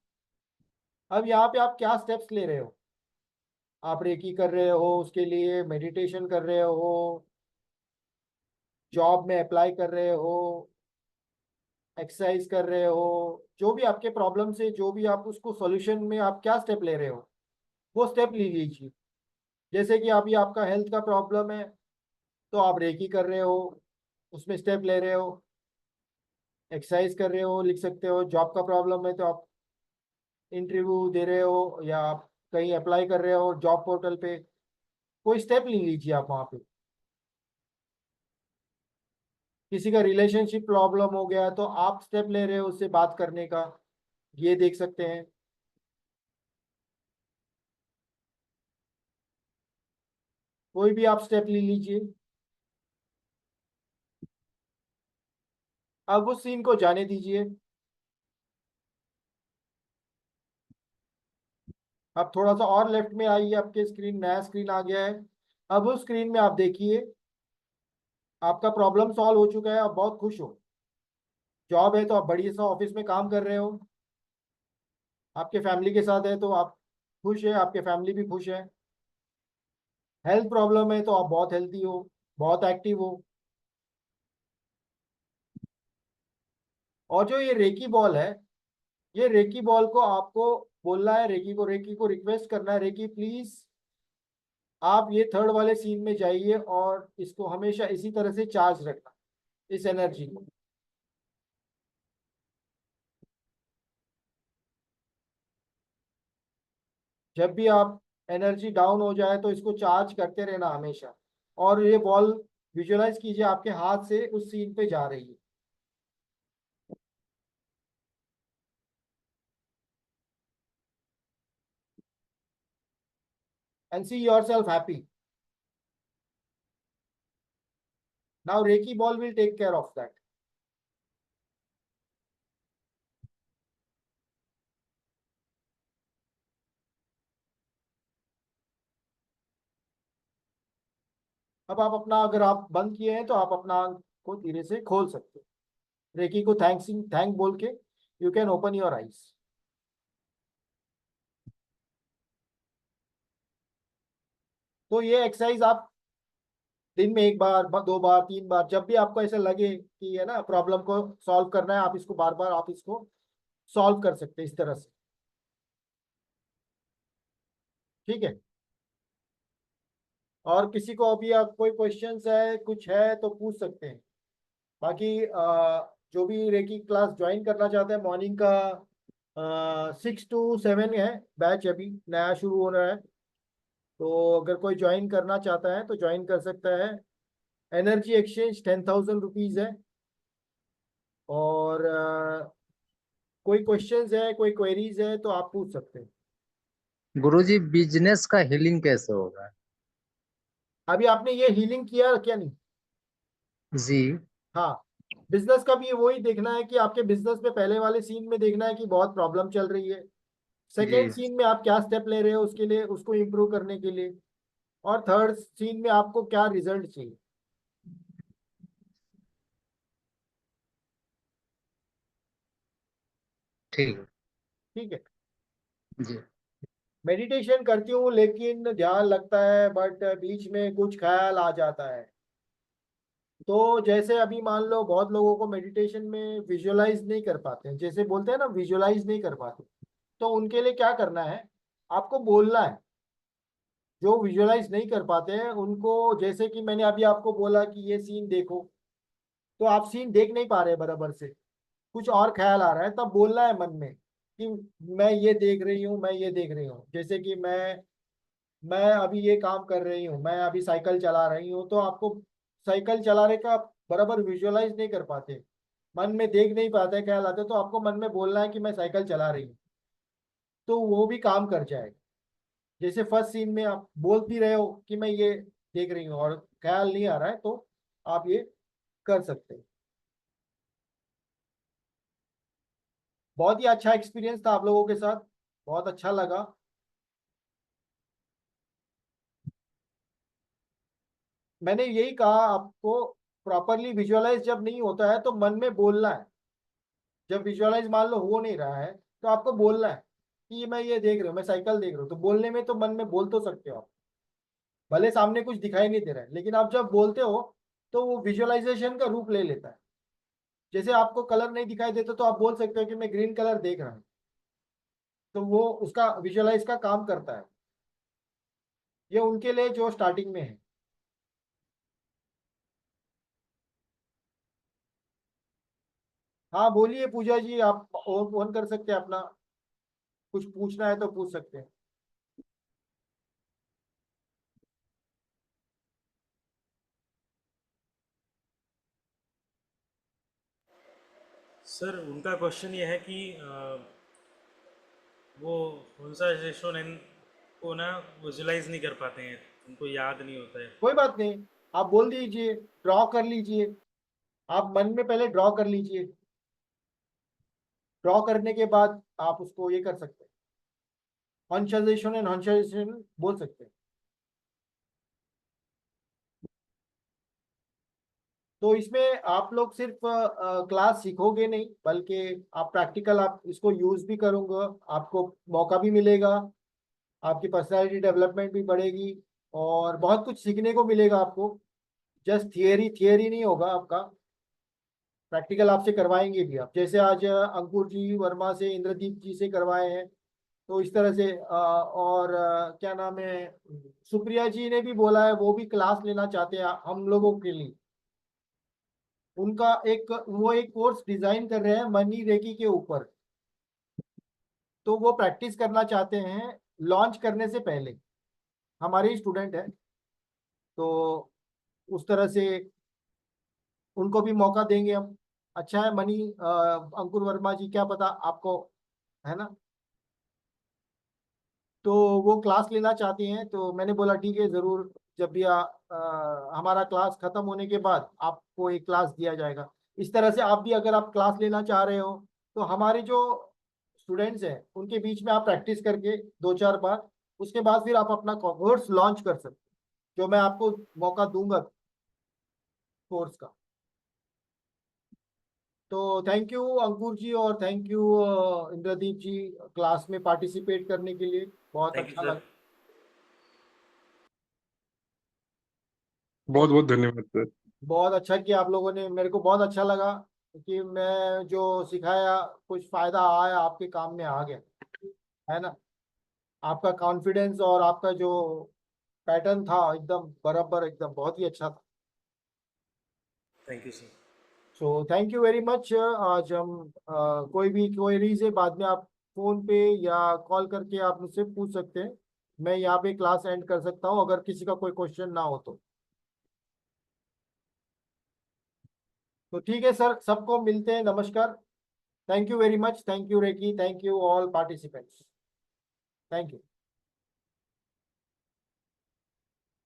अब यहाँ पे आप क्या स्टेप्स ले रहे हो? आप रेकी कर रहे हो, उसके लिए मेडिटेशन कर रहे हो, जॉब में अप्लाई कर रहे हो, एक्सरसाइज कर रहे हो, जो भी आपके प्रॉब्लम से, जो भी आप उसको सॉल्यूशन में आप क्या स्टेप ले रहे हो, वो स्टेप ले लीजिए। जैसे कि अभी आपका हेल्थ का प्रॉब्लम है तो आप रेकी कर रहे हो, उसमें स्टेप ले रहे हो। एक्सरसाइज कर रहे हो, लिख सकते हो। जॉब का प्रॉब्लम है तो आप इंटरव्यू दे रहे हो या आप कहीं अप्लाई कर रहे हो जॉब पोर्टल पे, कोई स्टेप ले लीजिए आप वहाँ पे। किसी का रिलेशनशिप प्रॉब्लम हो गया तो आप स्टेप ले रहे हो उससे बात करने का, ये देख सकते हैं। कोई भी आप स्टेप ले लीजिए। अब उस सीन को जाने दीजिए। अब थोड़ा सा और लेफ्ट में आइए, आपके स्क्रीन, नया स्क्रीन आ गया है। अब उस स्क्रीन में आप देखिए आपका प्रॉब्लम सॉल्व हो चुका है, आप बहुत खुश हो। जॉब है तो आप बढ़िया सा ऑफिस में काम कर रहे हो, आपके फैमिली के साथ है तो आप खुश है, आपके फैमिली भी खुश है। हेल्थ प्रॉब्लम है तो आप बहुत हेल्थी हो, बहुत एक्टिव हो। और जो ये रेकी बॉल है, ये रेकी बॉल को आपको बोलना है, रेकी को रिक्वेस्ट करना है, रेकी प्लीज आप ये थर्ड वाले सीन में जाइए और इसको हमेशा इसी तरह से चार्ज रखना, इस एनर्जी को। जब भी आप एनर्जी डाउन हो जाए तो इसको चार्ज करते रहना हमेशा। और ये बॉल विजुअलाइज कीजिए आपके हाथ से उस सीन पे जा रही है। And see yourself happy. Now reiki ball will take care of that. अब आप अपना, अगर आप बंद किए हैं तो आप अपना आंख को धीरे से खोल सकते हैं। रेकी को थैंक बोल के you can open your eyes. तो ये एक्सरसाइज आप दिन में एक बार, दो बार, तीन बार, जब भी आपको ऐसा लगे कि है ना प्रॉब्लम को सॉल्व करना है, आप इसको बार बार आप इसको सॉल्व कर सकते हैं इस तरह से। ठीक है। और किसी को अभी आप कोई क्वेश्चंस है, कुछ है तो पूछ सकते हैं। बाकी जो भी रेकी क्लास ज्वाइन करना चाहते हैं, मॉर्निंग का 6 to 7 है बैच, अभी नया शुरू हो रहा है। तो अगर कोई ज्वाइन करना चाहता है तो ज्वाइन कर सकता है। एनर्जी एक्सचेंज 10,000 रुपीज़ है। और कोई क्वेश्चंस है, कोई क्वेरीज है तो आप पूछ सकते हैं। गुरुजी बिजनेस का हीलिंग कैसे होगा? अभी आपने ये हीलिंग किया क्या? नहीं। जी हाँ, बिजनेस का भी वही देखना है कि आपके बिजनेस में पहले वाले सीन में देखना है कि बहुत प्रॉब्लम चल रही है। जी सेकेंड सीन में आप क्या स्टेप ले रहे हो उसके लिए, उसको इम्प्रूव करने के लिए। और थर्ड सीन में आपको क्या रिजल्ट चाहिए। ठीक है ठीक है। जी। मेडिटेशन करती हूँ लेकिन ध्यान लगता है, बट बीच में कुछ ख्याल आ जाता है। तो जैसे अभी मान लो बहुत लोगों को मेडिटेशन में विजुअलाइज नहीं कर पाते हैं, जैसे बोलते हैं ना विजुअलाइज नहीं कर पाते, तो उनके लिए क्या करना है, आपको बोलना है। जो विजुअलाइज नहीं कर पाते हैं उनको, जैसे कि मैंने अभी आपको बोला कि ये सीन देखो, तो आप सीन देख नहीं पा रहे बराबर से, कुछ और ख्याल आ रहा है, तब बोलना है मन में कि मैं ये देख रही हूँ, मैं ये देख रही हूँ। जैसे कि मैं अभी ये काम कर रही हूँ, मैं अभी साइकिल चला रही हूँ, तो आपको साइकिल चलाने का बराबर विजुअलाइज नहीं कर पाते, मन में देख नहीं पाते ख्याल आते, तो आपको मन में बोलना है कि मैं साइकिल चला रही हूँ, तो वो भी काम कर जाएगा। जैसे फर्स्ट सीन में आप बोल भी रहे हो कि मैं ये देख रही हूँ और ख्याल नहीं आ रहा है, तो आप ये कर सकते हैं। बहुत ही अच्छा एक्सपीरियंस था आप लोगों के साथ, बहुत अच्छा लगा। मैंने यही कहा आपको, प्रॉपरली विजुअलाइज जब नहीं होता है तो मन में बोलना है। जब विजुअलाइज मान लो हो नहीं रहा है, तो आपको बोलना है कि मैं ये देख रहा हूँ, मैं साइकिल देख रहा हूँ, तो बोलने में तो मन में बोल तो सकते हो आप, भले सामने कुछ दिखाई नहीं दे रहा है, लेकिन आप जब बोलते हो तो वो विजुअलाइजेशन का रूप ले लेता है। जैसे आपको कलर नहीं दिखाई देता तो आप बोल सकते हो कि मैं ग्रीन कलर देख रहा हूँ, तो वो उसका विजुअलाइज का काम करता है। ये उनके लिए जो स्टार्टिंग में है। हाँ बोलिए पूजा जी, आप ऑन कर सकते हैं अपना, कुछ पूछना है तो पूछ सकते हैं। सर उनका क्वेश्चन ये है कि वो उनसा सेशोनेन को ना विजुलाइज नहीं कर पाते हैं, उनको याद नहीं होता है। कोई बात नहीं, आप बोल दीजिए, ड्रॉ कर लीजिए, आप मन में पहले ड्रॉ कर लीजिए, ड्रॉ करने के बाद आप उसको ये कर सकते हैं, कॉन्शलाइजेशन एंड कॉन्शलाइजेशन बोल सकते हैं। तो इसमें आप लोग सिर्फ क्लास सीखोगे नहीं, बल्कि आप प्रैक्टिकल आप इसको यूज भी करोगे, आपको मौका भी मिलेगा, आपकी पर्सनालिटी डेवलपमेंट भी बढ़ेगी, और बहुत कुछ सीखने को मिलेगा आपको। जस्ट थियरी थियरी नहीं होगा आपका, प्रैक्टिकल आपसे करवाएंगे भी। आप जैसे आज अंकुर जी वर्मा से, इंद्रदीप जी से करवाए हैं, तो इस तरह से और क्या नाम है, सुप्रिया जी ने भी बोला है वो भी क्लास लेना चाहते हैं हम लोगों के लिए। उनका वो एक कोर्स डिजाइन कर रहे हैं मनी रेकी के ऊपर, तो वो प्रैक्टिस करना चाहते हैं लॉन्च करने से पहले। हमारे ही स्टूडेंट है, तो उस तरह से उनको भी मौका देंगे हम। अच्छा है मनी, अंकुर वर्मा जी, क्या पता आपको, है ना, तो वो क्लास लेना चाहती हैं, तो मैंने बोला ठीक है जरूर, जब भी हमारा क्लास खत्म होने के बाद आपको एक क्लास दिया जाएगा। इस तरह से आप भी अगर आप क्लास लेना चाह रहे हो, तो हमारे जो स्टूडेंट्स हैं उनके बीच में आप प्रैक्टिस करके 2-4 बार, उसके बाद फिर आप अपना कोर्स लॉन्च कर सकते हो, जो मैं आपको मौका दूंगा कोर्स का। तो थैंक यू अंकुर जी, और thank you Indradeep ji, class में पार्टिसिपेट करने के लिए, बहुत थैंक यू अच्छा सर। लगा। बहुत बहुत धन्यवाद सर। बहुत अच्छा किया आप लोगों ने, मेरे को बहुत अच्छा लगा कि मैं जो सिखाया कुछ फायदा आया, आपके काम में आ गया, है ना। आपका कॉन्फिडेंस और आपका जो पैटर्न था एकदम बराबर, एकदम बहुत ही अच्छा था। Thank you sir. So thank you very much. आज हम कोई भी क्वेरीज है बाद में आप फोन पे या कॉल करके आप मुझसे पूछ सकते हैं। मैं यहाँ पे क्लास एंड कर सकता हूँ अगर किसी का कोई क्वेश्चन ना हो तो ठीक है सर, सबको मिलते हैं, नमस्कार। Thank you very much, thank you reiki, thank you all participants, thank you.